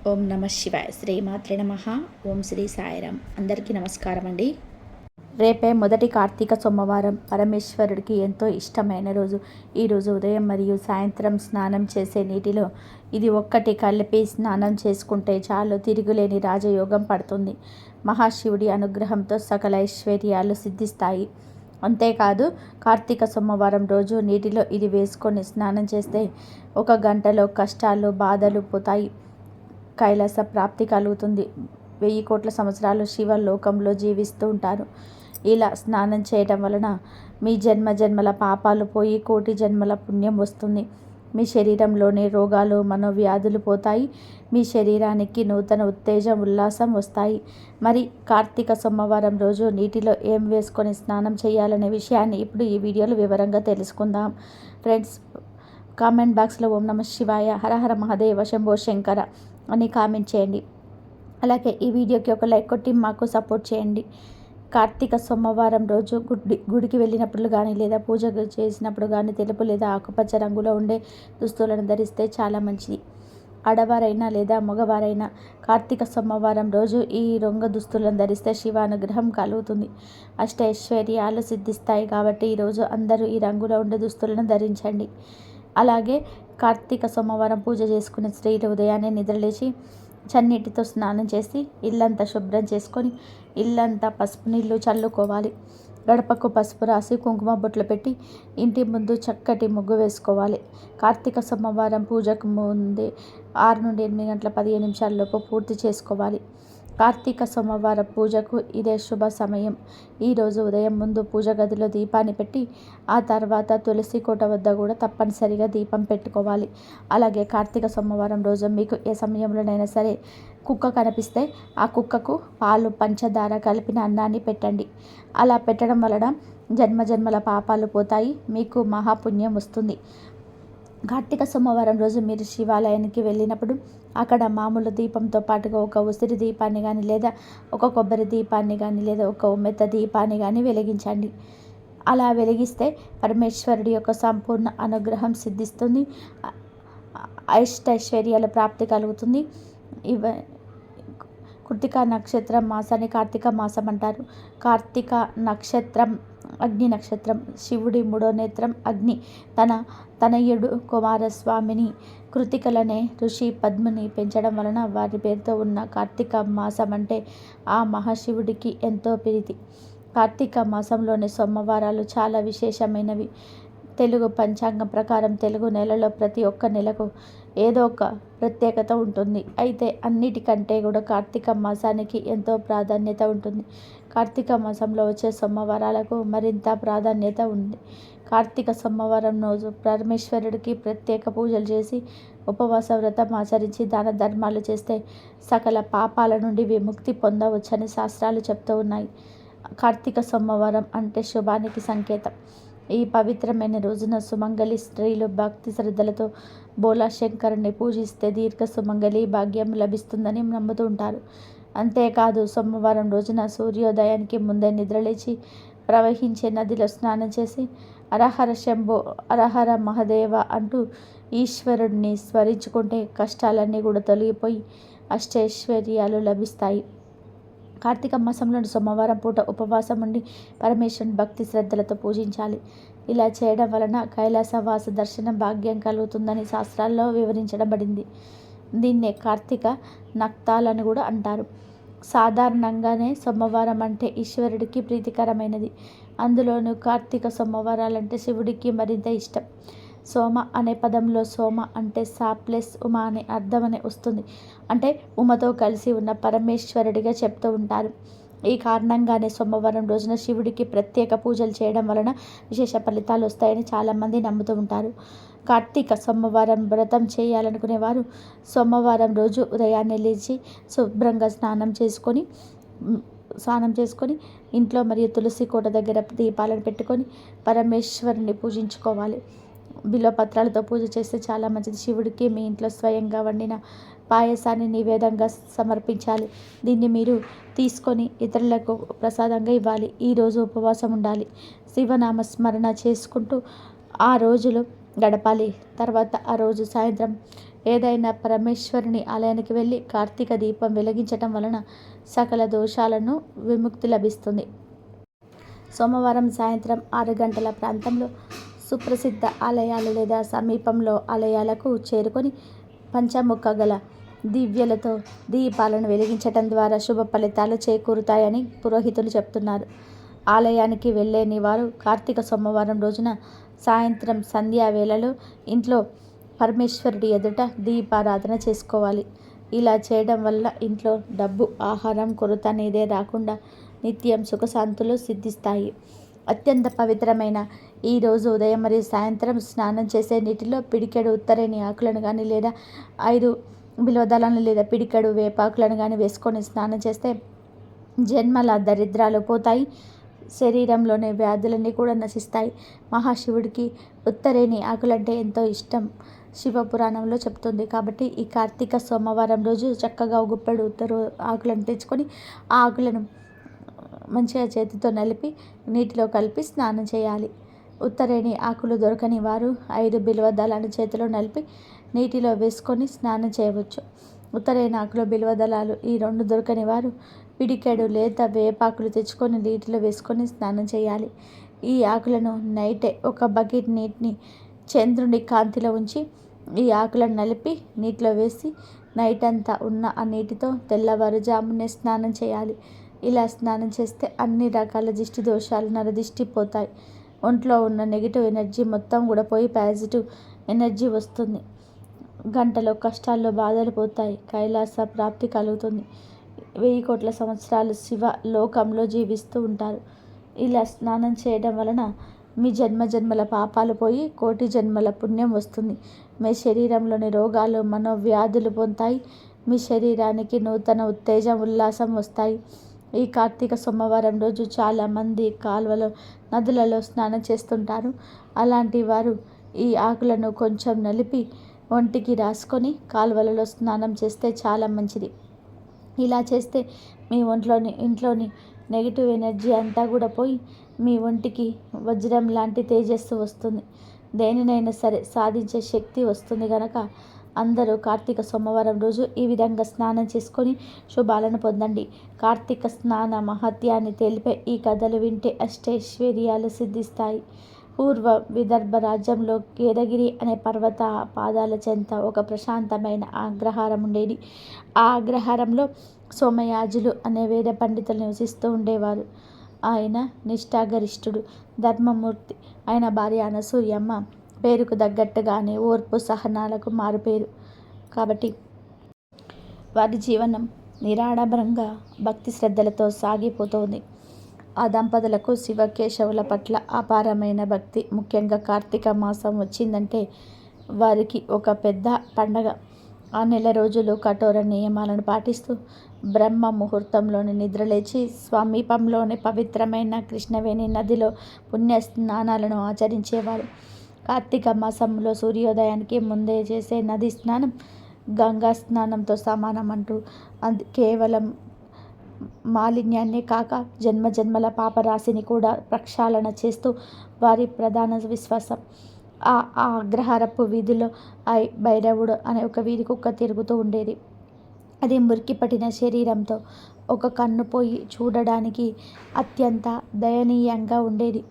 ఓం నమ శివాయ. శ్రీమాత్రే నమః. ఓం శ్రీ సాయిరాం. అందరికీ నమస్కారం అండి. రేపే మొదటి కార్తీక సోమవారం. పరమేశ్వరుడికి ఎంతో ఇష్టమైన రోజు. ఈరోజు ఉదయం మరియు సాయంత్రం స్నానం చేసే నీటిలో ఇది ఒక్కటి కలిపి స్నానం చేసుకుంటే చాలు, తిరుగులేని రాజయోగం పడుతుంది. మహాశివుడి అనుగ్రహంతో సకల ఐశ్వర్యాలు సిద్ధిస్తాయి. అంతేకాదు, కార్తీక సోమవారం రోజు నీటిలో ఇది వేసుకొని స్నానం చేస్తే 1 గంటలో కష్టాలు బాధలు పోతాయి, కైలాస ప్రాప్తి కలుగుతుంది. 1000 కోట్ల సంవత్సరాలు శివలోకంలో జీవిస్తూ ఉంటారు. ఇలా స్నానం చేయటం వలన మీ జన్మల పాపాలు పోయి కోటి జన్మల పుణ్యం వస్తుంది. మీ శరీరంలోని రోగాలు మనోవ్యాధులు పోతాయి. మీ శరీరానికి నూతన ఉత్తేజం ఉల్లాసం వస్తాయి. మరి కార్తీక సోమవారం రోజు నీటిలో ఏం వేసుకొని స్నానం చేయాలనే విషయాన్ని ఇప్పుడు ఈ వీడియోలో వివరంగా తెలుసుకుందాం. ఫ్రెండ్స్, కామెంట్ బాక్స్లో ఓం నమ శివాయ, హరహర మహాదేవ, శంభో శంకర అని కామెంట్ చేయండి. అలాగే ఈ వీడియోకి ఒక లైక్ కొట్టి మాకు సపోర్ట్ చేయండి. కార్తీక సోమవారం రోజు గుడికి వెళ్ళినప్పుడు కానీ లేదా పూజ చేసినప్పుడు కానీ తెలుపు లేదా ఆకుపచ్చ రంగులో ఉండే దుస్తులను ధరిస్తే చాలా మంచిది. ఆడవారైనా లేదా మగవారైనా కార్తీక సోమవారం రోజు ఈ రంగు దుస్తులను ధరిస్తే శివానుగ్రహం కలుగుతుంది, అష్టైశ్వర్యాలు సిద్ధిస్తాయి. కాబట్టి ఈరోజు అందరూ ఈ రంగులో ఉండే దుస్తులను ధరించండి. అలాగే కార్తీక సోమవారం పూజ చేసుకునే స్త్రీలు ఉదయాన్నే నిద్రలేచి చన్నీటితో స్నానం చేసి ఇల్లంతా శుభ్రం చేసుకొని ఇల్లంతా పసుపు నీళ్ళు చల్లుకోవాలి. గడపకు పసుపు రాసి కుంకుమ బొట్లు పెట్టి ఇంటి ముందు చక్కటి ముగ్గు వేసుకోవాలి. కార్తీక సోమవారం పూజకు ముందే 6 నుండి 8 గంటల 15 నిమిషాలలోపు పూర్తి చేసుకోవాలి. కార్తీక సోమవారం పూజకు ఇదే శుభ సమయం. ఈరోజు ఉదయం ముందు పూజ గదిలో దీపాన్ని పెట్టి ఆ తర్వాత తులసి కోట వద్ద కూడా తప్పనిసరిగా దీపం పెట్టుకోవాలి. అలాగే కార్తీక సోమవారం రోజు మీకు ఏ సమయంలోనైనా సరే కుక్క కనిపిస్తే ఆ కుక్కకు పాలు పంచదార కలిపిన అన్నాన్ని పెట్టండి. అలా పెట్టడం వలన జన్మల పాపాలు పోతాయి, మీకు మహాపుణ్యం వస్తుంది. కార్తీక సోమవారం రోజు మీరు శివాలయానికి వెళ్ళినప్పుడు అక్కడ మామూలు దీపంతో పాటుగా ఒక ఉసిరి దీపాన్ని కానీ లేదా ఒక కొబ్బరి దీపాన్ని కానీ లేదా ఒక ఉమ్మెత్త దీపాన్ని కానీ వెలిగించండి. అలా వెలిగిస్తే పరమేశ్వరుడి యొక్క సంపూర్ణ అనుగ్రహం సిద్ధిస్తుంది, అష్టైశ్వర్యాల ప్రాప్తి కలుగుతుంది. కృతిక నక్షత్రం మాసాన్ని కార్తీక మాసం అంటారు. కార్తీక నక్షత్రం అగ్ని నక్షత్రం. శివుడి 3వ నేత్రం అగ్ని. తనయుడు కుమారస్వామిని కృతికలనే ఋషి పద్ముని పెంచడం వలన వారి పేరుతో ఉన్న కార్తీక మాసం అంటే ఆ మహాశివుడికి ఎంతో ప్రీతి. కార్తీక మాసంలోని సోమవారాలు చాలా విశేషమైనవి. తెలుగు పంచాంగం ప్రకారం తెలుగు నెలలో ప్రతి ఒక్క నెలకు ఏదో ఒక ప్రత్యేకత ఉంటుంది. అయితే అన్నిటికంటే కూడా కార్తీక మాసానికి ఎంతో ప్రాధాన్యత ఉంటుంది. కార్తీక మాసంలో వచ్చే సోమవారాలకు మరింత ప్రాధాన్యత ఉంది. కార్తీక సోమవారం రోజు పరమేశ్వరుడికి ప్రత్యేక పూజలు చేసి ఉపవాస వ్రతం ఆచరించి దాన ధర్మాలు చేస్తే సకల పాపాల నుండి విముక్తి పొందవచ్చని శాస్త్రాలు చెప్తూ ఉన్నాయి. కార్తీక సోమవారం అంటే శుభానికి సంకేతం. ఈ పవిత్రమైన రోజున సుమంగళి స్త్రీలు భక్తి శ్రద్ధలతో బోలా శంకరుని పూజిస్తే దీర్ఘ సుమంగళి భాగ్యం లభిస్తుందని నమ్ముతూ ఉంటారు. అంతేకాదు, సోమవారం రోజున సూర్యోదయానికి ముందే నిద్రలేచి ప్రవహించే నదిలో స్నానం చేసి హరహర శంభో, హరహర మహాదేవ అంటూ ఈశ్వరుడిని స్మరించుకుంటే కష్టాలన్నీ కూడా తొలగిపోయి అష్టైశ్వర్యాలు లభిస్తాయి. కార్తీక మాసంలోని సోమవారం పూట ఉపవాసం ఉండి పరమేశ్వరుని భక్తి శ్రద్ధలతో పూజించాలి. ఇలా చేయడం వలన కైలాసవాస దర్శనం భాగ్యం కలుగుతుందని శాస్త్రాల్లో వివరించబడింది. దీన్నే కార్తీక నక్తాలని కూడా అంటారు. సాధారణంగానే సోమవారం అంటే ఈశ్వరుడికి ప్రీతికరమైనది. అందులోనూ కార్తీక సోమవారాలంటే శివుడికి మరింత ఇష్టం. సోమ అనే పదంలో సోమ అంటే సా ప్లస్ ఉమ అనే అర్థం వస్తుంది. అంటే ఉమతో కలిసి ఉన్న పరమేశ్వరుడిగా చెప్తూ ఉంటారు. ఈ కారణంగానే సోమవారం రోజున శివుడికి ప్రత్యేక పూజలు చేయడం వలన విశేష ఫలితాలు వస్తాయని చాలామంది నమ్ముతూ ఉంటారు. కార్తీక సోమవారం వ్రతం చేయాలనుకునేవారు సోమవారం రోజు ఉదయాన్నే లేచి శుభ్రంగా స్నానం చేసుకొని ఇంట్లో మరియు తులసి కోట దగ్గర దీపాలను పెట్టుకొని పరమేశ్వరుని పూజించుకోవాలి. బిల్వపత్రాలతో పూజ చేస్తే చాలా మంచిది. శివుడికి మీ ఇంట్లో స్వయంగా వండిన పాయసాన్ని నివేదంగా సమర్పించాలి. దీన్ని మీరు తీసుకొని ఇతరులకు ప్రసాదంగా ఇవ్వాలి. ఈరోజు ఉపవాసం ఉండాలి. శివనామ స్మరణ చేసుకుంటూ ఆ రోజులు గడపాలి. తర్వాత ఆ రోజు సాయంత్రం ఏదైనా పరమేశ్వరుని ఆలయానికి వెళ్ళి కార్తీక దీపం వెలిగించటం వలన సకల దోషాలను విముక్తి లభిస్తుంది. సోమవారం సాయంత్రం 6 గంటల ప్రాంతంలో సుప్రసిద్ధ ఆలయాలు లేదా సమీపంలో ఆలయాలకు చేరుకొని పంచముఖ గల దివ్యలతో దీపాలను వెలిగించటం ద్వారా శుభ ఫలితాలు చేకూరుతాయని పురోహితులు చెప్తున్నారు. ఆలయానికి వెళ్ళలేని వారు కార్తీక సోమవారం రోజున సాయంత్రం సంధ్యా వేళలో ఇంట్లో పరమేశ్వరుడి ఎదుట దీపారాధన చేసుకోవాలి. ఇలా చేయడం వల్ల ఇంట్లో డబ్బు, ఆహారం కొరత అనేదే రాకుండా నిత్యం సుఖశాంతులు సిద్ధిస్తాయి. అత్యంత పవిత్రమైన ఈ రోజు ఉదయం మరియు సాయంత్రం స్నానం చేసే నీటిలో పిడికెడు ఉత్తరేణి ఆకులను కానీ లేదా 5 బిల్వదళాలను లేదా పిడికెడు వేపాకులను కానీ వేసుకొని స్నానం చేస్తే జన్మల దరిద్రాలు పోతాయి, శరీరంలోని వ్యాధులన్నీ కూడా నశిస్తాయి. మహాశివుడికి ఉత్తరేణి ఆకులంటే ఎంతో ఇష్టం శివపురాణంలో చెప్తుంది. కాబట్టి ఈ కార్తీక సోమవారం రోజు చక్కగా ఒక గుప్పెడు ఉత్తర ఆకులను తెచ్చుకొని ఆ ఆకులను మంచిగా చేతితో నలిపి నీటిలో కలిపి స్నానం చేయాలి. ఉత్తరేణి ఆకులు దొరకని వారు 5 బిల్వదళాలను చేతిలో నలిపి నీటిలో వేసుకొని స్నానం చేయవచ్చు. ఉత్తరేణి ఆకులు, బిల్వదళాలు ఈ 2 దొరకని వారు పిడికెడు లేత వేపాకులు తెచ్చుకొని నీటిలో వేసుకొని స్నానం చేయాలి. ఈ ఆకులను నైటే ఒక బకెట్ నీటిని చంద్రుని కాంతిలో ఉంచి ఈ ఆకులను నలిపి నీటిలో వేసి నైట్ అంతా ఉన్న ఆ నీటితో తెల్లవారుజామునే స్నానం చేయాలి. ఇలా స్నానం చేస్తే అన్ని రకాల దిష్టి దోషాలు, నరదిష్టి పోతాయి. ఒంట్లో ఉన్న నెగిటివ్ ఎనర్జీ మొత్తం కూడా పోయి పాజిటివ్ ఎనర్జీ వస్తుంది. గంటలో కష్టాల్లో బాధలు పోతాయి, కైలాస ప్రాప్తి కలుగుతుంది. 1000 కోట్ల సంవత్సరాలు శివ లోకంలో జీవిస్తూ ఉంటారు. ఇలా స్నానం చేయడం వలన మీ జన్మల పాపాలు పోయి కోటి జన్మల పుణ్యం వస్తుంది. మీ శరీరంలోని రోగాలు, మనోవ్యాధులు పొందుతాయి. మీ శరీరానికి నూతన ఉత్తేజం, ఉల్లాసం వస్తాయి. ఈ కార్తీక సోమవారం రోజు చాలామంది కాలువలో, నదులలో స్నానం చేస్తుంటారు. అలాంటి వారు ఈ ఆకులను కొంచెం నలిపి ఒంటికి రాసుకొని కాలువలలో స్నానం చేస్తే చాలా మంచిది. ఇలా చేస్తే మీ ఇంట్లోని నెగిటివ్ ఎనర్జీ అంతా కూడా పోయి మీ ఒంటికి వజ్రం లాంటి తేజస్సు వస్తుంది. దేనినైనా సరే సాధించే శక్తి వస్తుంది కనుక అందరూ కార్తీక సోమవారం రోజు ఈ విధంగా స్నానం చేసుకొని శుభాలను పొందండి. కార్తీక స్నాన మహత్యాన్ని తెలిపే ఈ కథలు వింటే అష్టైశ్వర్యాలు సిద్ధిస్తాయి. పూర్వ విదర్భ రాజ్యంలో కేదగిరి అనే పర్వత పాదాల చెంత ఒక ప్రశాంతమైన అగ్రహారం ఉండేది. ఆ అగ్రహారంలో సోమయాజులు అనే వేద పండితులు నివసిస్తూ ఉండేవారు. ఆయన నిష్ఠాగరిష్ఠుడు, ధర్మమూర్తి. ఆయన భార్య అనసూయమ్మ పేరుకు తగ్గట్టుగానే ఓర్పు, సహనాలకు మారుపేరు. కాబట్టి వారి జీవనం నిరాడంబరంగా భక్తి శ్రద్ధలతో సాగిపోతోంది. ఆ దంపతులకు శివకేశవుల పట్ల అపారమైన భక్తి. ముఖ్యంగా కార్తీక మాసం వచ్చిందంటే వారికి ఒక పెద్ద పండగ. ఆ నెల రోజులు కఠోర నియమాలను పాటిస్తూ బ్రహ్మ ముహూర్తంలోని నిద్రలేచి సమీపంలోని పవిత్రమైన కృష్ణవేణి నదిలో పుణ్య స్నానాలను ఆచరించేవారు. కార్తీక మాసంలో సూర్యోదయానికి ముందే చేసే నది స్నానం గంగా స్నానంతో సమానం అంటూ, అది కేవలం మాలిన్యాన్ని కాక జన్మల పాపరాశిని కూడా ప్రక్షాళన చేస్తూ వారి ప్రధాన విశ్వాసం. ఆ అగ్రహారపు వీధిలో భైరవుడు అనే ఒక వీధి కుక్క తిరుగుతూ ఉండేది. అది మురికి పట్టిన శరీరంతో ఒక కన్ను పోయి చూడడానికి అత్యంత దయనీయంగా ఉండేది.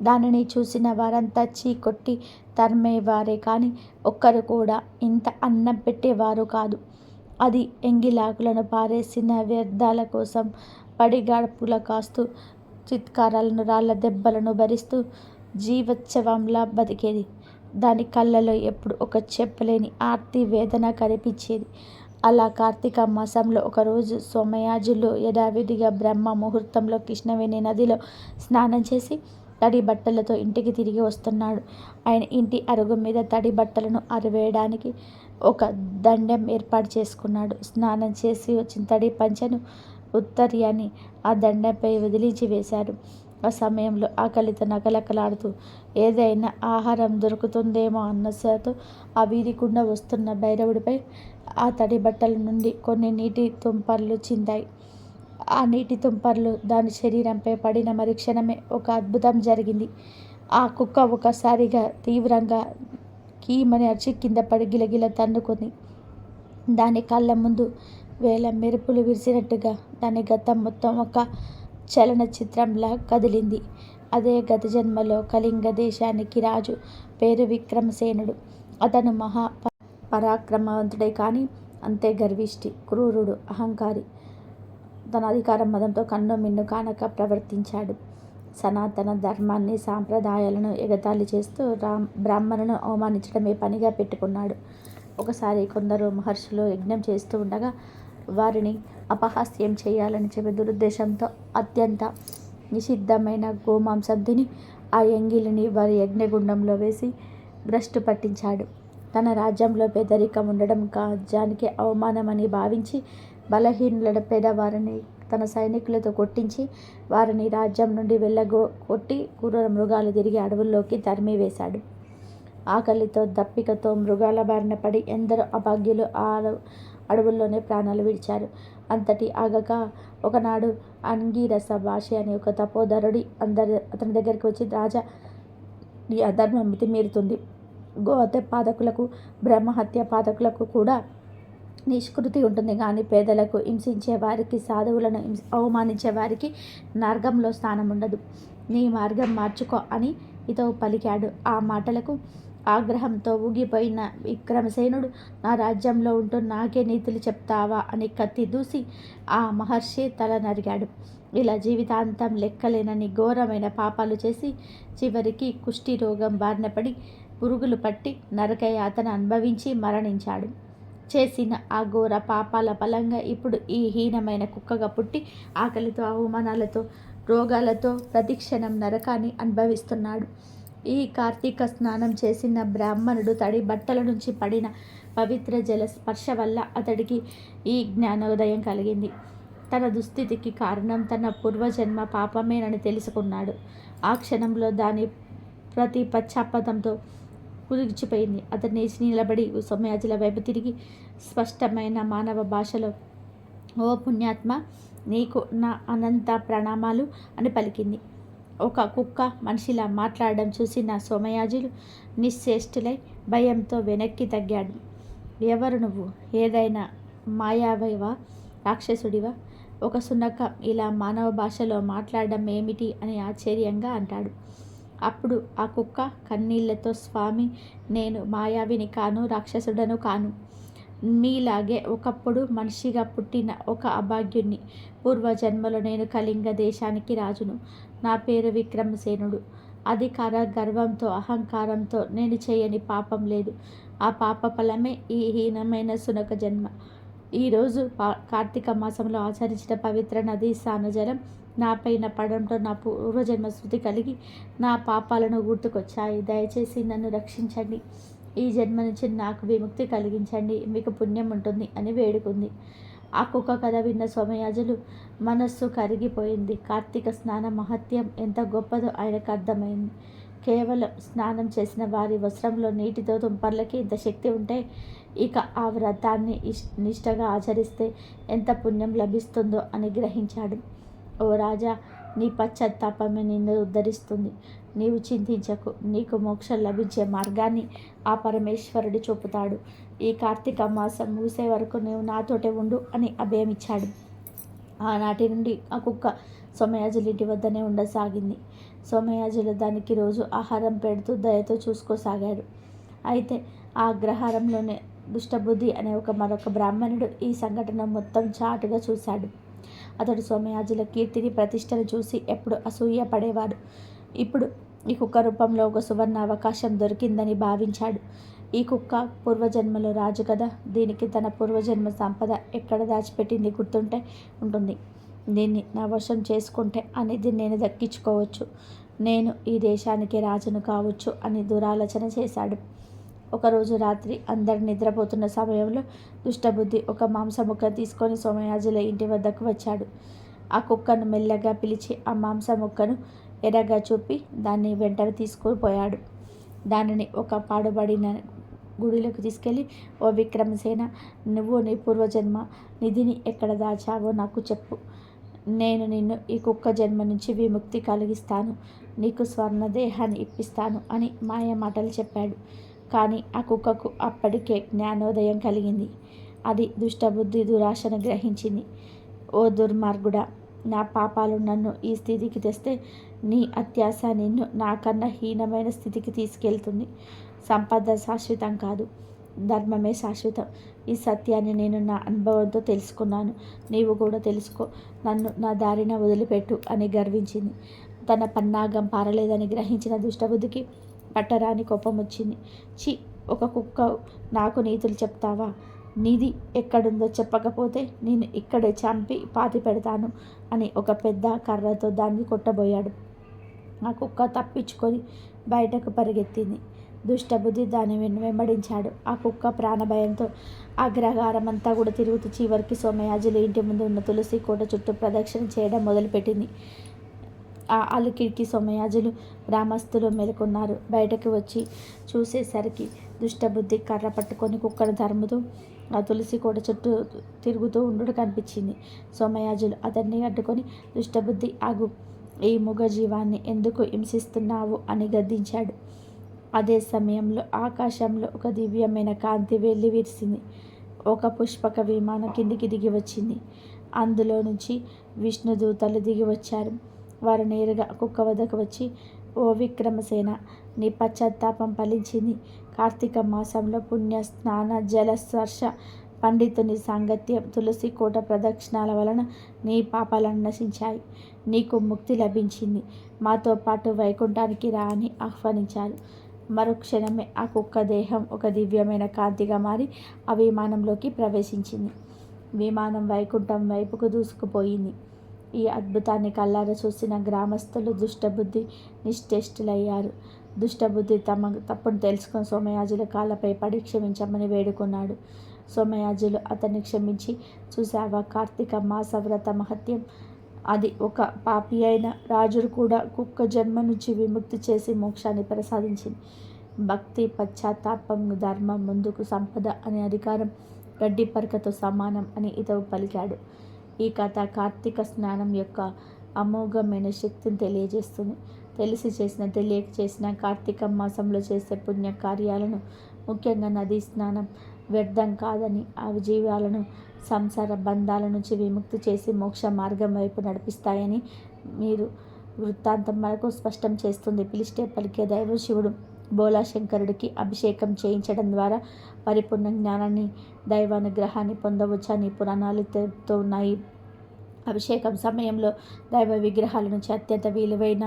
దానిని చూసిన వారంతా చీకొట్టి తరిమేవారే కానీ ఒక్కరు కూడా ఇంత అన్నం పెట్టేవారు కాదు. అది ఎంగిలాకులను పారేసిన వ్యర్థాల కోసం పడిగాడుపుల కాస్తూ, చిత్కారాలను, రాళ్ల దెబ్బలను భరిస్తూ జీవోత్సవంలా బతికేది. దాని కళ్ళలో ఎప్పుడు ఒక చెప్పలేని ఆర్తి, వేదన కనిపించేది. అలా కార్తీక మాసంలో ఒకరోజు సోమయాజులు యథావిధిగా బ్రహ్మ ముహూర్తంలో కృష్ణవేణి నదిలో స్నానం చేసి తడి బట్టలతో ఇంటికి తిరిగి వస్తున్నాడు. ఆయన ఇంటి అరుగు మీద తడి బట్టలను ఆరవేయడానికి ఒక దండెం ఏర్పాటు చేసుకున్నాడు. స్నానం చేసి వచ్చిన తడి పంచెను, ఉత్తర్యాన్ని ఆ దండంపై వదిలించి వేశాడు. ఆ సమయంలో ఆకలితో నకలకలాడుతూ ఏదైనా ఆహారం దొరుకుతుందేమో అన్నసతో ఆ వీధి గుండా వస్తున్న భైరవుడిపై ఆ తడి బట్టల నుండి కొన్ని నీటి తుంపర్లు చిందాయి. ఆ నీటి తుంపర్లు దాని శరీరంపై పడిన మరుక్షణమే ఒక అద్భుతం జరిగింది. ఆ కుక్క ఒకసారిగా తీవ్రంగా కీమని అరిచి కింద పడి గిలగిల తన్నుకుంది. దాని కళ్ళ ముందు వేల మెరుపులు విరిసినట్టుగా దాని గతం మొత్తం ఒక చలనచిత్రంలా కదిలింది. అదే గత జన్మలో కళింగ దేశానికి రాజు పేరు విక్రమసేనుడు. అతను మహా పరాక్రమవంతుడే కానీ అంతే గర్విష్టి, క్రూరుడు, అహంకారి. తన అధికార మదంతో కన్ను మిన్ను కానక ప్రవర్తించాడు. సనాతన ధర్మాన్ని, సాంప్రదాయాలను ఎగతాళి చేస్తూ బ్రాహ్మణులను అవమానించడమే పనిగా పెట్టుకున్నాడు. ఒకసారి కొందరు మహర్షులు యజ్ఞం చేస్తూ ఉండగా వారిని అపహాస్యం చేయాలని చెప్పే దురుద్దేశంతో అత్యంత నిషిద్ధమైన గోమాంసం తిని ఆ ఎంగిలిని వారి యజ్ఞగుండంలో వేసి భ్రష్టు పట్టించాడు. తన రాజ్యంలో పేదరికం ఉండడం రాజ్యానికి అవమానమని భావించి బలహీనుల పేదవారిని తన సైనికులతో కొట్టించి వారిని రాజ్యం నుండి కొట్టి క్రూర మృగాలు తిరిగి అడవుల్లోకి తరిమివేశాడు. ఆకలితో దప్పికతో మృగాల బారిన పడి ఎందరో అభాగ్యులు అడవుల్లోనే ప్రాణాలు విడిచారు. అంతటి ఆగక ఒకనాడు అంగీరస భాషి అనే ఒక తపోధరుడి అతని దగ్గరికి వచ్చి, రాజా, ఈ అధర్మం మితిమీరుతుంది. గోహత్య పాతకులకు, బ్రహ్మహత్య పాతకులకు కూడా నిష్కృతి ఉంటుంది, కానీ పేదలకు, హింసించే వారికి, సాధువులను అవమానించే వారికి నరకంలో స్థానం ఉండదు. నీ మార్గం మార్చుకో అని హితవు పలికాడు. ఆ మాటలకు ఆగ్రహంతో ఊగిపోయిన విక్రమసేనుడు, నా రాజ్యంలో ఉంటూ నాకే నీతులు చెప్తావా అని కత్తి దూసి ఆ మహర్షి తల నరిగాడు. ఇలా జీవితాంతం లెక్కలేనని ఘోరమైన పాపాలు చేసి చివరికి కుష్టి రోగం బారిన పడి పురుగులు పట్టి నరకయాతన అనుభవించి మరణించాడు. చేసిన ఆ ఘోర పాపాల ఫలంగా ఇప్పుడు ఈ హీనమైన కుక్కగా పుట్టి ఆకలితో, అవమానాలతో, రోగాలతో ప్రతిక్షణం నరకాన్ని అనుభవిస్తున్నాడు. ఈ కార్తీక స్నానం చేసిన బ్రాహ్మణుడు తడి బట్టల నుంచి పడిన పవిత్ర జల స్పర్శ వల్ల అతడికి ఈ జ్ఞానోదయం కలిగింది. తన దుస్థితికి కారణం తన పూర్వజన్మ పాపమేనని తెలుసుకున్నాడు. ఆ క్షణంలో దాని ప్రతి పశ్చాత్తాపంతో కుదిర్చిపోయింది. అతను లేచి నిలబడి సోమయాజుల వైపు తిరిగి స్పష్టమైన మానవ భాషలో, ఓ పుణ్యాత్మ, నీకు నా అనంత ప్రణామాలు అని పలికింది. ఒక కుక్క మనిషిలా మాట్లాడడం చూసిన సోమయాజులు నిశ్చేష్టులై భయంతో వెనక్కి తగ్గాడు. ఎవరు నువ్వు? ఏదైనా మాయావివా, రాక్షసుడివా? ఒక సునకం ఇలా మానవ భాషలో మాట్లాడడం ఏమిటి అని ఆశ్చర్యంగా అంటాడు. అప్పుడు ఆ కుక్క కన్నీళ్లతో, స్వామి, నేను మాయావిని కాను, రాక్షసుడను కాను. మీలాగే ఒకప్పుడు మనిషిగా పుట్టిన ఒక అభాగ్యుణ్ణి. పూర్వజన్మలో నేను కళింగ దేశానికి రాజును. నా పేరు విక్రమసేనుడు. అధికార గర్వంతో, అహంకారంతో నేను చేయని పాపం లేదు. ఆ పాప ఫలమే ఈ హీనమైన సునక జన్మ. ఈరోజు కార్తీక మాసంలో ఆచరించిన పవిత్ర నదీ స్నానజలం నాపైన పడంతో నా పూర్వజన్మ శృతి కలిగి నా పాపాలను గుర్తుకొచ్చాయి. దయచేసి నన్ను రక్షించండి. ఈ జన్మ నుంచి నాకు విముక్తి కలిగించండి. మీకు పుణ్యం ఉంటుంది అని వేడుకుంది. ఆ కుక్క కథ విన్న సోమయాజులు మనస్సు కరిగిపోయింది. కార్తీక స్నాన మహత్యం ఎంత గొప్పదో ఆయనకు అర్థమైంది. కేవలం స్నానం చేసిన వారి వస్త్రంలో నీటితో తుంపర్లకి ఇంత శక్తి ఉంటే ఇక ఆ వ్రతాన్ని నిష్టగా ఆచరిస్తే ఎంత పుణ్యం లభిస్తుందో అని గ్రహించాడు. ఓ రాజా, నీ పశ్చాత్తాపమే నిన్ను ఉద్ధరిస్తుంది. నీవు చింతించకు. నీకు మోక్షం లభించే మార్గాన్ని ఆ పరమేశ్వరుడు చూపుతాడు. ఈ కార్తీక మాసం ముగిసే వరకు నీవు నాతోటే ఉండు అని అభయమిచ్చాడు. ఆనాటి నుండి ఆ కుక్క సోమయాజుల ఇంటి వద్దనే ఉండసాగింది. సోమయాజులు దానికి రోజు ఆహారం పెడుతూ దయతో చూసుకోసాగాడు. అయితే ఆ అగ్రహారంలోనే దుష్టబుద్ధి అనే మరొక బ్రాహ్మణుడు ఈ సంఘటన మొత్తం చాటుగా చూశాడు. అతడు సోమయాజుల కీర్తిని, ప్రతిష్టను చూసి ఎప్పుడు అసూయ పడేవాడు. ఇప్పుడు ఈ కుక్క రూపంలో ఒక సువర్ణ అవకాశం దొరికిందని భావించాడు. ఈ కుక్క పూర్వజన్మలో రాజు కదా, దీనికి తన పూర్వజన్మ సంపద ఎక్కడ దాచిపెట్టింది గుర్తుంటే ఉంటుంది. దీన్ని నా వశం చేసుకుంటే అనేది నేను దక్కించుకోవచ్చు. నేను ఈ దేశానికి రాజును కావచ్చు అని దురాలోచన చేశాడు. ఒకరోజు రాత్రి అందరు నిద్రపోతున్న సమయంలో దుష్టబుద్ధి ఒక మాంసముక్క తీసుకొని సోమయాజుల ఇంటి వద్దకు వచ్చాడు. ఆ కుక్కను మెల్లగా పిలిచి ఆ మాంసముక్కను ఎర్రగా చూపి దాన్ని వెంటనే తీసుకుపోయాడు. దానిని ఒక పాడుబడిన గుడిలోకి తీసుకెళ్ళి, ఓ విక్రమసేన, నువ్వు నీ పూర్వజన్మ నిధిని ఎక్కడ దాచావో నాకు చెప్పు. నేను నిన్ను ఈ కుక్క జన్మ నుంచి విముక్తి కలిగిస్తాను. నీకు స్వర్ణదేహాన్ని ఇప్పిస్తాను అని మాయ మాటలు చెప్పాడు. కానీ ఆ కుక్కకు అప్పటికే జ్ఞానోదయం కలిగింది. అది దుష్టబుద్ధి దురాశను గ్రహించింది. ఓ దుర్మార్గుడా, నా పాపాలు నన్ను ఈ స్థితికి తెస్తే నీ అత్యాశ నిన్ను నాకన్నా హీనమైన స్థితికి తీసుకెళ్తుంది. సంపద శాశ్వతం కాదు, ధర్మమే శాశ్వతం. ఈ సత్యాన్ని నేను నా అనుభవంతో తెలుసుకున్నాను. నీవు కూడా తెలుసుకో. నన్ను నా దారిన వదిలిపెట్టు అని గర్వించింది. తన పన్నాగం పారలేదని గ్రహించిన దుష్టబుద్ధికి పట్టరాని కోపం వచ్చింది. చి, ఒక కుక్క నాకు నీతులు చెప్తావా? నిధి ఎక్కడుందో చెప్పకపోతే నేను ఇక్కడే చంపి పాతి పెడతాను అని ఒక పెద్ద కర్రతో దాన్ని కొట్టబోయాడు. ఆ కుక్క తప్పించుకొని బయటకు పరిగెత్తింది. దుష్టబుద్ధి దాన్ని వెంబడించాడు. ఆ కుక్క ప్రాణభయంతో అగ్రహారం అంతా కూడా తిరుగుతూ చివరికి సోమయాజులు ఇంటి ముందు ఉన్న తులసి కోట చుట్టూ ప్రదక్షిణ చేయడం మొదలుపెట్టింది. ఆ అలికిడికి సోమయాజులు గ్రామస్తులు మెలుకున్నారు. బయటకు వచ్చి చూసేసరికి దుష్టబుద్ధి కర్ర పట్టుకొని కుక్కను తరుముతూ ఆ తులసి కోట చుట్టూ తిరుగుతూ ఉండుడు కనిపించింది. సోమయాజులు అతన్ని అడ్డుకొని, దుష్టబుద్ధి ఆగు, ఈ మూగజీవాన్ని ఎందుకు హింసిస్తున్నావు అని గద్దించాడు. అదే సమయంలో ఆకాశంలో ఒక దివ్యమైన కాంతి వెళ్లి విరిసింది. ఒక పుష్పక విమానం కిందికి దిగి వచ్చింది. అందులో నుంచి విష్ణుదూతలు దిగి వచ్చారు. వారు నేరుగా కుక్క వద్దకు వచ్చి, ఓ విక్రమసేన, నీ పశ్చాత్తాపం ఫలించింది. కార్తీక మాసంలో పుణ్య స్నాన జల స్పర్శ పండితుని సాంగత్యం తులసి కోట ప్రదక్షిణాల వలన నీ పాపాలను నశించాయి. నీకు ముక్తి లభించింది. మాతో పాటు వైకుంఠానికి రా అని ఆహ్వానించారు. మరుక్షణమే ఆ కుక్క దేహం ఒక దివ్యమైన కాంతిగా మారి ఆ విమానంలోకి ప్రవేశించింది. విమానం వైకుంఠం వైపుకు దూసుకుపోయింది. ఈ అద్భుతాన్ని కళ్ళారా చూసిన గ్రామస్తులు దుష్టబుద్ధి నిశ్చేష్టులయ్యారు. దుష్టబుద్ధి తమ తప్పును తెలుసుకొని సోమయాజుల కాళ్ళపై పడి క్షమించమని వేడుకున్నాడు. సోమయాజులు అతన్ని క్షమించి, చూసావా, కార్తీక మాస వ్రత మహత్యం. అది ఒక పాపి అయిన రాజును కూడా కుక్క జన్మ నుంచి విముక్తి చేసి మోక్షాన్ని ప్రసాదించింది. భక్తి, పశ్చాత్తాపం, ధర్మం ముందుకు సంపద అనే అధికారం గడ్డి పరకతో సమానం అని ఇతవు పలికాడు. ఈ కథ కార్తీక స్నానం యొక్క అమోఘమైన శక్తిని తెలియజేస్తుంది. తెలిసి చేసిన తెలియక చేసిన కార్తీక మాసంలో చేసే పుణ్యకార్యాలను, ముఖ్యంగా నదీ స్నానం వ్యర్థం కాదని, ఆ జీవాలను సంసార బంధాల నుంచి విముక్తి చేసి మోక్ష మార్గం వైపు నడిపిస్తాయని మీరు వృత్తాంతం మనకు స్పష్టం చేస్తుంది. పిలిస్తే పలికే దైవం శివుడు. బోలాశంకరుడికి అభిషేకం చేయించడం ద్వారా పరిపూర్ణ జ్ఞానాన్ని, దైవానుగ్రహాన్ని పొందవచ్చని పురాణాలు తెలుపుతూ ఉన్నాయి. అభిషేకం సమయంలో దైవ విగ్రహాల నుంచి అత్యంత విలువైన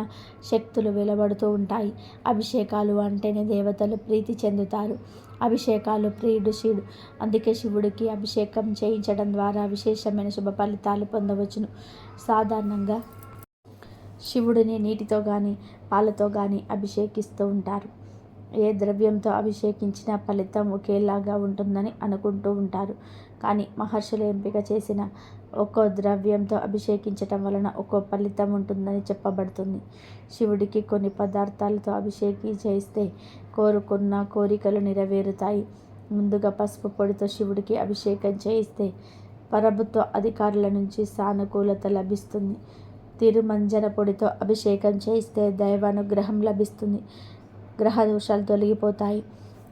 శక్తులు వెలువడుతూ ఉంటాయి. అభిషేకాలు అంటేనే దేవతలు ప్రీతి చెందుతారు. అభిషేకాలు ప్రియుడు శివుడు. అందుకే శివుడికి అభిషేకం చేయించడం ద్వారా విశేషమైన శుభ ఫలితాలు పొందవచ్చును. సాధారణంగా శివుడిని నీటితో కానీ పాలతో కానీ అభిషేకిస్తూ ఉంటారు. ఏ ద్రవ్యంతో అభిషేకించిన ఫలితం ఒకేలాగా ఉంటుందని అనుకుంటూ ఉంటారు. కానీ మహర్షులు ఎంపిక చేసిన ఒక్కో ద్రవ్యంతో అభిషేకించటం వలన ఒక్కో ఫలితం ఉంటుందని చెప్పబడుతుంది. శివుడికి కొన్ని పదార్థాలతో అభిషేకం చేస్తే కోరుకున్న కోరికలు నెరవేరుతాయి. ముందుగా పసుపు పొడితో శివుడికి అభిషేకం చేయిస్తే ప్రభుత్వ అధికారుల నుంచి సానుకూలత లభిస్తుంది. తిరుమంజన పొడితో అభిషేకం చేయిస్తే దైవానుగ్రహం లభిస్తుంది. గ్రహ దోషాలు తొలగిపోతాయి.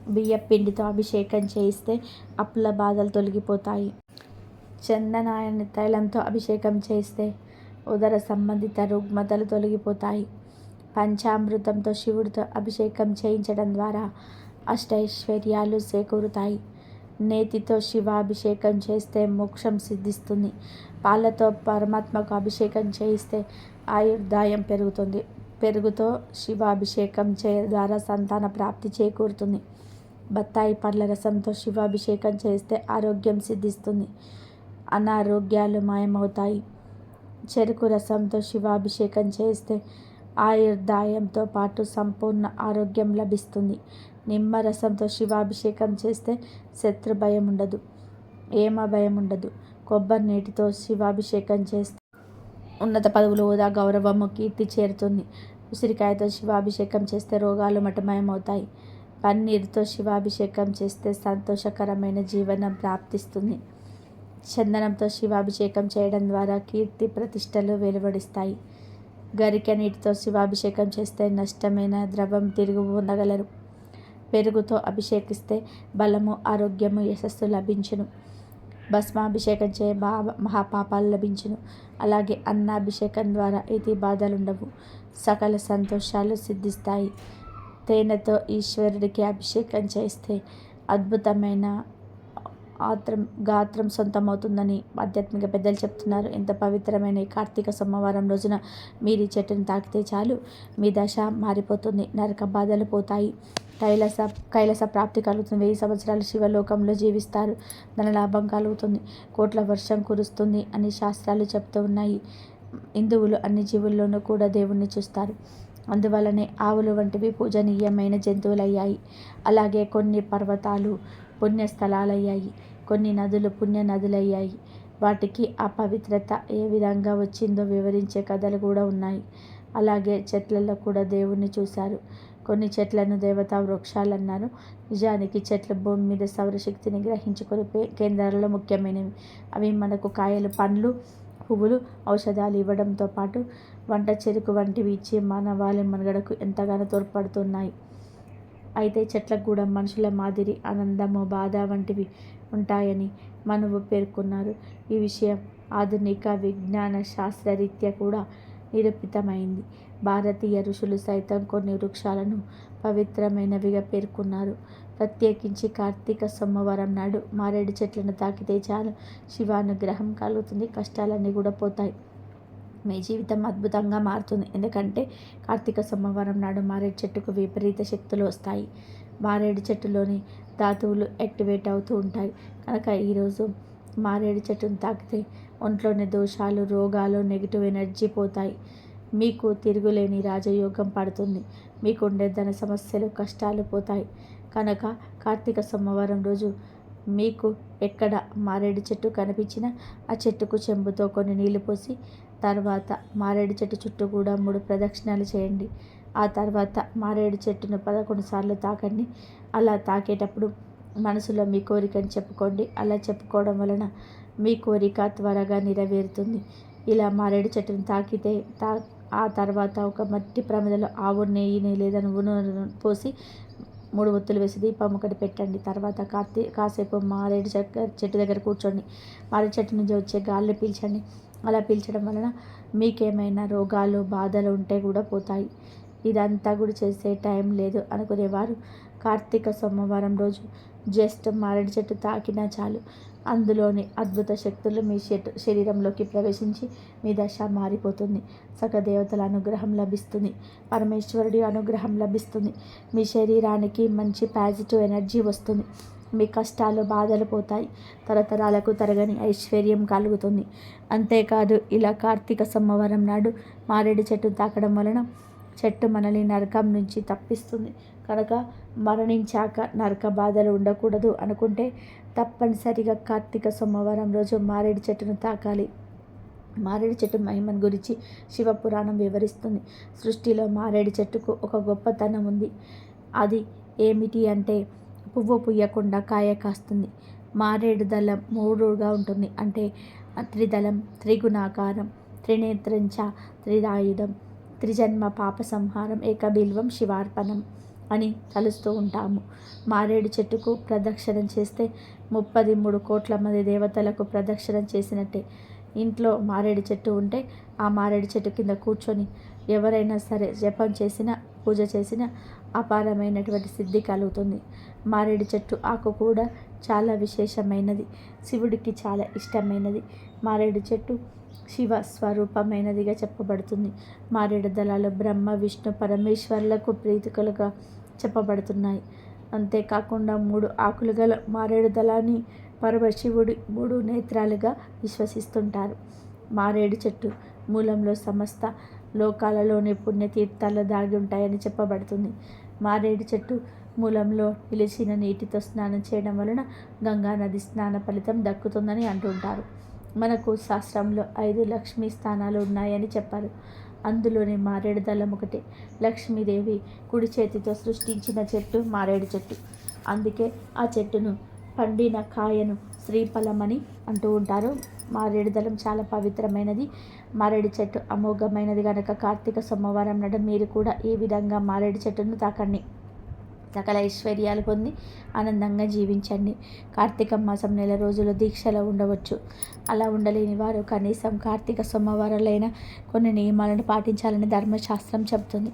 బియ్య పిండితో అభిషేకం చేయిస్తే అప్పుల బాధలు తొలగిపోతాయి. చందనాయని తైలంతో అభిషేకం చేస్తే ఉదర సంబంధిత రుగ్మతలు తొలగిపోతాయి. పంచామృతంతో శివుడితో అభిషేకం చేయించడం ద్వారా అష్టైశ్వర్యాలు చేకూరుతాయి. నేతితో శివాభిషేకం చేస్తే మోక్షం సిద్ధిస్తుంది. పాలతో పరమాత్మకు అభిషేకం చేయిస్తే ఆయుర్దాయం పెరుగుతుంది. పెరుగుతో శివాభిషేకం ద్వారా సంతాన ప్రాప్తి చేకూరుతుంది. బత్తాయి పండ్ల రసంతో శివాభిషేకం చేస్తే ఆరోగ్యం సిద్ధిస్తుంది. అనారోగ్యాలు మాయమవుతాయి. చెరుకు రసంతో శివాభిషేకం చేస్తే ఆయుర్దాయంతో పాటు సంపూర్ణ ఆరోగ్యం లభిస్తుంది. నిమ్మ రసంతో శివాభిషేకం చేస్తే శత్రు భయం ఉండదు, ఏమ భయం ఉండదు. కొబ్బరి నీటితో శివాభిషేకం చేస్తే ఉన్నత పదవులు, హోదా, గౌరవము, కీర్తి చేరుతుంది. ఉసిరికాయతో శివాభిషేకం చేస్తే రోగాలు మటుమయమవుతాయి. పన్నీరుతో శివాభిషేకం చేస్తే సంతోషకరమైన జీవనం ప్రాప్తిస్తుంది. చందనంతో శివాభిషేకం చేయడం ద్వారా కీర్తి ప్రతిష్టలు వెలువడిస్తాయి. గరిక నీటితో శివాభిషేకం చేస్తే నష్టమైన ద్రవం తిరిగి పొందగలరు. పెరుగుతో అభిషేకిస్తే బలము, ఆరోగ్యము, యశస్సు లభించును. భస్మాభిషేకం చే మహాపాపాలు లభించును. అలాగే అన్నాభిషేకం ద్వారా ఇతి బాధలుండవు. సకల సంతోషాలు సిద్ధిస్తాయి. తేనెతో ఈశ్వరుడికి అభిషేకం చేస్తే అద్భుతమైన గాత్రం సొంతమవుతుందని ఆధ్యాత్మిక పెద్దలు చెప్తున్నారు. ఇంత పవిత్రమైన ఈ కార్తీక సోమవారం రోజున మీరు ఈ చెట్టును తాకితే చాలు, మీ దశ మారిపోతుంది, నరక బాధలు పోతాయి, కైలాస ప్రాప్తి కలుగుతుంది, 1000 సంవత్సరాలు శివలోకంలో జీవిస్తారు, ధనలాభం కలుగుతుంది, కోట్ల వర్షం కురుస్తుంది అని శాస్త్రాలు చెప్తూ ఉన్నాయి. హిందువులు అన్ని జీవుల్లోనూ కూడా దేవుణ్ణి చూస్తారు. అందువల్లనే ఆవులు వంటివి పూజనీయమైన జంతువులయ్యాయి. అలాగే కొన్ని పర్వతాలు పుణ్యస్థలాలయ్యాయి, కొన్ని నదులు పుణ్య నదులయ్యాయి. వాటికి ఆ పవిత్రత ఏ విధంగా వచ్చిందో వివరించే కథలు కూడా ఉన్నాయి. అలాగే చెట్లలో కూడా దేవుణ్ణి చూశారు. కొన్ని చెట్లను దేవతా వృక్షాలు అన్నారు. నిజానికి చెట్లు భూమి మీద సౌరశక్తిని గ్రహించుకునే కేంద్రాలలో ముఖ్యమైనవి. అవి మనకు కాయలు, పండ్లు, పువ్వులు, ఔషధాలు ఇవ్వడంతో పాటు వంట చెరుకు వంటివి ఇచ్చి మానవాళి మనుగడకు ఎంతగానో తోడ్పడుతున్నాయి. అయితే చెట్లకు కూడా మనుషుల మాదిరి ఆనందము, బాధ వంటివి ఉంటాయని మనువు పేర్కొన్నారు. ఈ విషయం ఆధునిక విజ్ఞాన శాస్త్రరీత్యా కూడా నిరూపితమైంది. భారతీయ ఋషులు సైతం కొన్ని వృక్షాలను పవిత్రమైనవిగా పేర్కొన్నారు. ప్రత్యేకించి కార్తీక సోమవారం నాడు మారేడు చెట్లను తాకితే చాలు, శివానుగ్రహం కలుగుతుంది, కష్టాలన్నీ కూడా పోతాయి, మీ జీవితం అద్భుతంగా మారుతుంది. ఎందుకంటే కార్తీక సోమవారం నాడు మారేడు చెట్టుకు విపరీత శక్తులు వస్తాయి. మారేడు చెట్టులోని ధాతువులు యాక్టివేట్ అవుతూ ఉంటాయి. కనుక ఈరోజు మారేడు చెట్టును తాకితే ఒంట్లోని దోషాలు, రోగాలు, నెగిటివ్ ఎనర్జీ పోతాయి. మీకు తిరుగులేని రాజయోగం పడుతుంది. మీకుండే ధన సమస్యలు, కష్టాలు పోతాయి. కనుక కార్తీక సోమవారం రోజు మీకు ఎక్కడ మారేడు చెట్టు కనిపించినా ఆ చెట్టుకు చెంబుతో కొన్ని నీళ్లు పోసి తర్వాత మారేడు చెట్టు చుట్టూ కూడా 3 ప్రదక్షిణాలు చేయండి. ఆ తర్వాత మారేడు చెట్టును 11 సార్లు తాకండి. అలా తాకేటప్పుడు మనసులో మీ కోరికను చెప్పుకోండి. అలా చెప్పుకోవడం వలన మీ కోరిక త్వరగా నెరవేరుతుంది. ఇలా మారేడు చెట్టును తాకితే ఆ తర్వాత ఒక మట్టి ప్రమిదలో ఆవు నెయ్యిని లేదా నువ్వును పోసి 3 ఒత్తులు వేసి దీపం ఒకటి పెట్టండి. తర్వాత కాసేపు మారేడు చెట్టు దగ్గర కూర్చోండి. మారేడు చెట్టు నుంచి వచ్చే గాలిని పీల్చండి. అలా పీల్చడం వలన మీకేమైనా రోగాలు, బాధలు ఉంటే కూడా పోతాయి. ఇదంతా కూడా చేసే టైం లేదు అనుకునేవారు కార్తీక సోమవారం రోజు జస్ట్ మారేడు చెట్టు తాకినా చాలు, అందులోని అద్భుత శక్తులు మీ శరీరంలోకి ప్రవేశించి మీ దశ మారిపోతుంది. సకల దేవతల అనుగ్రహం లభిస్తుంది, పరమేశ్వరుడి అనుగ్రహం లభిస్తుంది, మీ శరీరానికి మంచి పాజిటివ్ ఎనర్జీ వస్తుంది, మీ కష్టాలు, బాధలు పోతాయి, తరతరాలకు తరగని ఐశ్వర్యం కలుగుతుంది. అంతేకాదు ఇలా కార్తీక సోమవారం నాడు మారేడు చెట్టు తాకడం వలన చెట్టు మనల్ని నరకం నుంచి తప్పిస్తుంది. కనుక మరణించాక నరక బాధలు ఉండకూడదు అనుకుంటే తప్పనిసరిగా కార్తీక సోమవారం రోజు మారేడు చెట్టును తాకాలి. మారేడు చెట్టు మహిమను గురించి శివపురాణం వివరిస్తుంది. సృష్టిలో మారేడు చెట్టుకు ఒక గొప్పతనం ఉంది. అది ఏమిటి అంటే పువ్వు పుయ్యకుండా కాయ కాస్తుంది. మారేడు దళం 3గా ఉంటుంది. అంటే త్రిదళం, త్రిగుణాకారం, త్రినేత్రంచ, త్రిదాయుధం, త్రిజన్మ పాప సంహారం, ఏకబిల్వం శివార్పణం అని తలుస్తూ ఉంటాము. మారేడు చెట్టుకు ప్రదక్షిణం చేస్తే 33 కోట్ల మంది దేవతలకు ప్రదక్షిణం చేసినట్టే. ఇంట్లో మారేడు చెట్టు ఉంటే ఆ మారేడు చెట్టు కింద కూర్చొని ఎవరైనా సరే జపం చేసినా, పూజ చేసినా అపారమైనటువంటి సిద్ధి కలుగుతుంది. మారేడు చెట్టు ఆకు కూడా చాలా విశేషమైనది, శివుడికి చాలా ఇష్టమైనది. మారేడు చెట్టు శివ స్వరూపమైనదిగా చెప్పబడుతుంది. మారేడు దళాలు బ్రహ్మ, విష్ణు, పరమేశ్వర్లకు ప్రీతికలుగా చెప్పబడుతున్నాయి. అంతేకాకుండా 3 ఆకులు గల మారేడు దళాన్ని పరమశివుడి 3 నేత్రాలుగా విశ్వసిస్తుంటారు. మారేడు చెట్టు మూలంలో సమస్త లోకాలలోని పుణ్యతీర్థాలు దాగి ఉంటాయని చెప్పబడుతుంది. మారేడు చెట్టు మూలంలో నిలిచిన నీటితో స్నానం చేయడం వలన గంగా నది స్నాన ఫలితం దక్కుతుందని అంటుంటారు. మనకు శాస్త్రంలో 5 లక్ష్మీ స్థానాలు ఉన్నాయని చెప్పారు. అందులోని మారేడు దళం ఒకటి. లక్ష్మీదేవి కుడి చేతితో సృష్టించిన చెట్టు మారేడు చెట్టు. అందుకే ఆ చెట్టును పండిన కాయను శ్రీఫలమని అంటూ ఉంటారు. మారేడు దళం చాలా పవిత్రమైనది. మారేడు చెట్టు అమోఘమైనది కనుక కార్తీక సోమవారం నాడు మీరు కూడా ఈ విధంగా మారేడు చెట్టును తాకండి. సకల ఐశ్వర్యాలు పొంది ఆనందంగా జీవించండి. కార్తీక మాసం నెల రోజులు దీక్షలో ఉండవచ్చు. అలా ఉండలేని వారు కనీసం కార్తీక సోమవారాలైనా కొన్ని నియమాలను పాటించాలని ధర్మశాస్త్రం చెబుతుంది.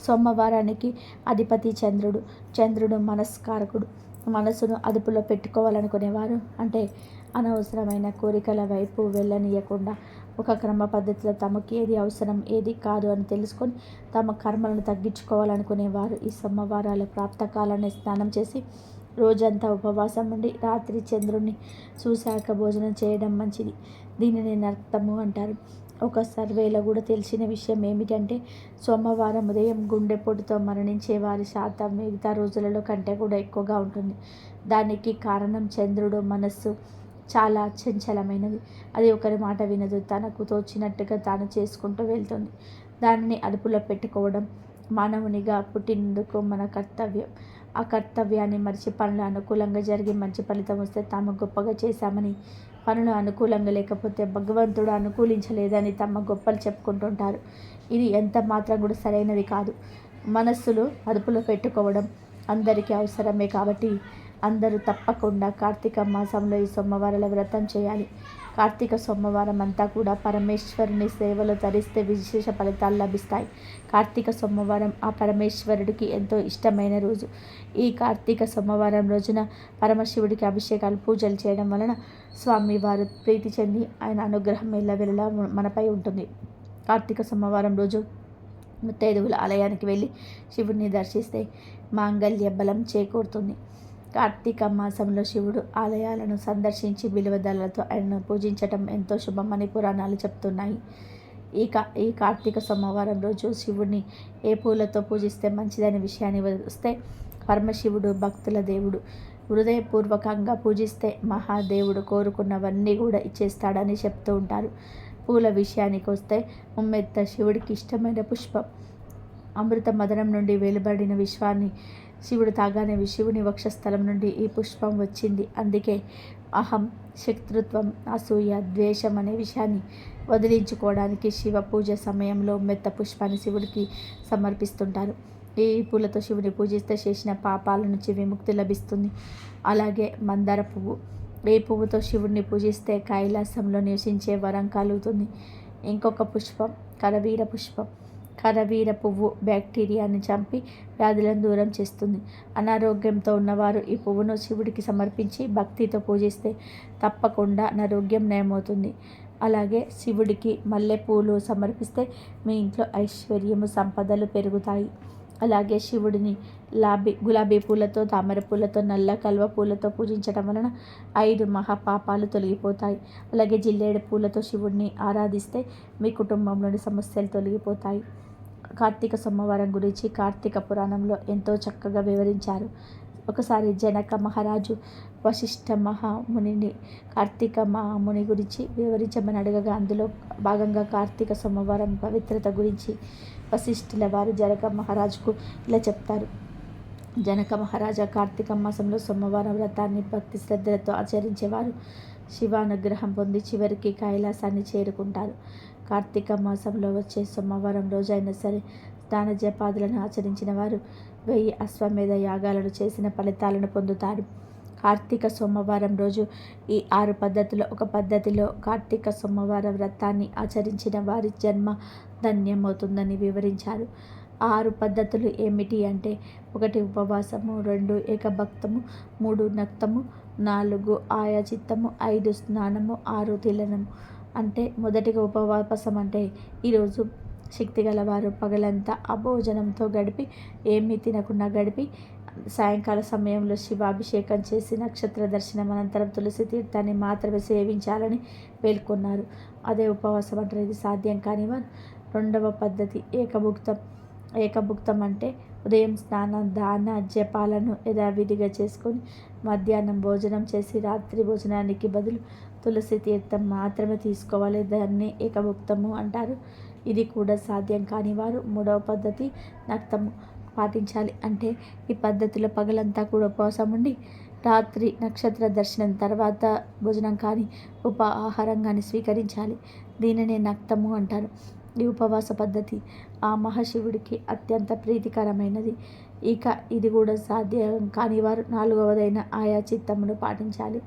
సోమవారానికి అధిపతి చంద్రుడు. చంద్రుడు మనస్కారకుడు. మనసును అదుపులో పెట్టుకోవాలనుకునేవారు, అంటే అనవసరమైన కోరికల వైపు వెళ్ళనీయకుండా ఒక క్రమ పద్ధతిలో తమకు ఏది అవసరం ఏది కాదు అని తెలుసుకొని తమ కర్మలను తగ్గించుకోవాలనుకునేవారు ఈ సోమవారాల ప్రాప్తకాలాన్ని స్నానం చేసి రోజంతా ఉపవాసం ఉండి రాత్రి చంద్రుడిని చూశాక భోజనం చేయడం మంచిది. దీనిని నర్తము అంటారు. ఒక సర్వేలో కూడా తెలిసిన విషయం ఏమిటంటే సోమవారం ఉదయం గుండెపోటుతో మరణించే వారి శాతం మిగతా రోజులలో కంటే కూడా ఎక్కువగా ఉంటుంది. దానికి కారణం చంద్రుడు మనస్సు చాలా చంచలమైనది. అది ఒకరి మాట వినదు. తనకు తోచినట్టుగా తాను చేసుకుంటూ వెళ్తుంది. దానిని అదుపులో పెట్టుకోవడం మానవునిగా పుట్టినందుకు మన కర్తవ్యం. ఆ కర్తవ్యాన్ని మరిచి పనులు అనుకూలంగా జరిగి మంచి ఫలితం వస్తే తాము గొప్పగా చేశామని, పనులు అనుకూలంగా లేకపోతే భగవంతుడు అనుకూలించలేదని తమ గొప్పలు చెప్పుకుంటుంటారు. ఇది ఎంత మాత్రం కూడా సరైనది కాదు. మనస్సులు అదుపులో పెట్టుకోవడం అందరికీ అవసరమే. కాబట్టి అందరూ తప్పకుండా కార్తీక మాసంలో ఈ సోమవారాల వ్రతం చేయాలి. కార్తీక సోమవారం అంతా కూడా పరమేశ్వరుని సేవలో తరిస్తే విశేష ఫలితాలు లభిస్తాయి. కార్తీక సోమవారం ఆ పరమేశ్వరుడికి ఎంతో ఇష్టమైన రోజు. ఈ కార్తీక సోమవారం రోజున పరమశివుడికి అభిషేకాలు పూజలు చేయడం వలన స్వామివారు ప్రీతి చెంది ఆయన అనుగ్రహం ఎల్లవెల్లలా మనపై ఉంటుంది. కార్తీక సోమవారం రోజు ముత్తైదువుల ఆలయానికి వెళ్ళి శివుడిని దర్శిస్తే మాంగళ్య బలం చేకూరుతుంది. కార్తీక మాసంలో శివుడు ఆలయాలను సందర్శించి బిల్వదళాలతో ఆయనను పూజించటం ఎంతో శుభమని పురాణాలు చెప్తున్నాయి. ఈ కార్తీక సోమవారం రోజు శివుడిని ఏ పూలతో పూజిస్తే మంచిదనే విషయాన్ని వస్తే పరమశివుడు భక్తుల దేవుడు. హృదయపూర్వకంగా పూజిస్తే మహాదేవుడు కోరుకున్నవన్నీ కూడా ఇచ్చేస్తాడని చెప్తూ ఉంటారు. పూల విషయానికి వస్తే ఉమ్మెత్త శివుడికి ఇష్టమైన పుష్పం. అమృత మదనం నుండి వెలువడిన విశ్వాన్ని శివుడు తాగానే శివుని వక్షస్థలం నుండి ఈ పుష్పం వచ్చింది. అందుకే అహం, శత్రుత్వం, అసూయ, ద్వేషం అనే విషయాన్ని వదిలించుకోవడానికి శివ పూజ సమయంలో మెత్త పుష్పాన్ని శివుడికి సమర్పిస్తుంటారు. ఈ పూలతో శివుని పూజిస్తే చేసిన పాపాల నుంచి విముక్తి లభిస్తుంది. అలాగే మందార పువ్వు. ఈ పువ్వుతో శివుడిని పూజిస్తే కైలాసంలో నివసించే వరం కలుగుతుంది. ఇంకొక పుష్పం కరవీర పుష్పం. కరవీర పువ్వు బ్యాక్టీరియాని చంపి వ్యాధులను దూరం చేస్తుంది. అనారోగ్యంతో ఉన్నవారు ఈ పువ్వును శివుడికి సమర్పించి భక్తితో పూజిస్తే తప్పకుండా అనారోగ్యం నయమవుతుంది. అలాగే శివుడికి మల్లెపూలు సమర్పిస్తే మీ ఇంట్లో ఐశ్వర్యము, సంపదలు పెరుగుతాయి. అలాగే శివుడిని గులాబీ పూలతో, తామర పూలతో, నల్ల కల్వ పూలతో పూజించడం వలన 5 మహాపాపాలు తొలగిపోతాయి. అలాగే జిల్లేడు పూలతో శివుడిని ఆరాధిస్తే మీ కుటుంబంలోని సమస్యలు తొలగిపోతాయి. కార్తీక సోమవారం గురించి కార్తీక పురాణంలో ఎంతో చక్కగా వివరించారు. ఒకసారి జనక మహారాజు వశిష్ఠ మహామునిని కార్తీక మహాముని గురించి వివరించమని అడగగా అందులో భాగంగా కార్తీక సోమవారం పవిత్రత గురించి వశిష్ఠుల వారు జనక మహారాజుకు ఇలా చెప్తారు. జనక మహారాజా, కార్తీక మాసంలో సోమవారం వ్రతాన్ని భక్తి శ్రద్ధలతో ఆచరించేవారు శివానుగ్రహం పొంది చివరికి కైలాసాన్ని చేరుకుంటారు. కార్తీక మాసంలో వచ్చే సోమవారం రోజైనా సరే స్నాన జపాదులను ఆచరించిన వారు 1000 అశ్వమేధ యాగాలను చేసిన ఫలితాలను పొందుతారు. కార్తీక సోమవారం రోజు ఈ 6 పద్ధతుల్లో ఒక పద్ధతిలో కార్తీక సోమవార వ్రతాన్ని ఆచరించిన వారి జన్మ ధన్యమవుతుందని వివరించారు. 6 పద్ధతులు ఏమిటి అంటే 1 ఉపవాసము, 2 ఏకభక్తము, 3 నక్తము, 4 ఆయాచిత్తము, 5 స్నానము, 6 తిలనము. అంటే మొదటిగా ఉపవాసం అంటే ఈరోజు శక్తి గలవారు పగలంతా అభోజనంతో గడిపి ఏమీ తినకుండా గడిపి సాయంకాల సమయంలో శివాభిషేకం చేసి నక్షత్ర దర్శనం అనంతరం తులసి తీర్థాన్ని మాత్రమే సేవించాలని పేర్కొన్నారు. అదే ఉపవాసం అంటారు. ఇది సాధ్యం కాని వారు 2వ పద్ధతి ఏకభుక్తం. ఏకభుక్తం అంటే ఉదయం స్నాన దాన జపాలను యథావిధిగా చేసుకొని మధ్యాహ్నం భోజనం చేసి రాత్రి భోజనానికి బదులు తులసి తీర్థం మాత్రమే తీసుకోవాలి. దాన్ని ఏకభుక్తము అంటారు. ఇది కూడా సాధ్యం కాని వారు 3వ పద్ధతి నక్తము పాటించాలి. అంటే ఈ పద్ధతిలో పగలంతా కూడా ఉపవాసం ఉండి రాత్రి నక్షత్ర దర్శనం తర్వాత భోజనం కానీ ఆహారం కానీ స్వీకరించాలి. దీనిని నక్తము అంటారు. ఈ ఉపవాస పద్ధతి ఆ మహాశివుడికి అత్యంత ప్రీతికరమైనది. ఇక ఇది కూడా సాధ్యం కాని వారు 4వదైన ఆయా చిత్తమును పాటించాలి.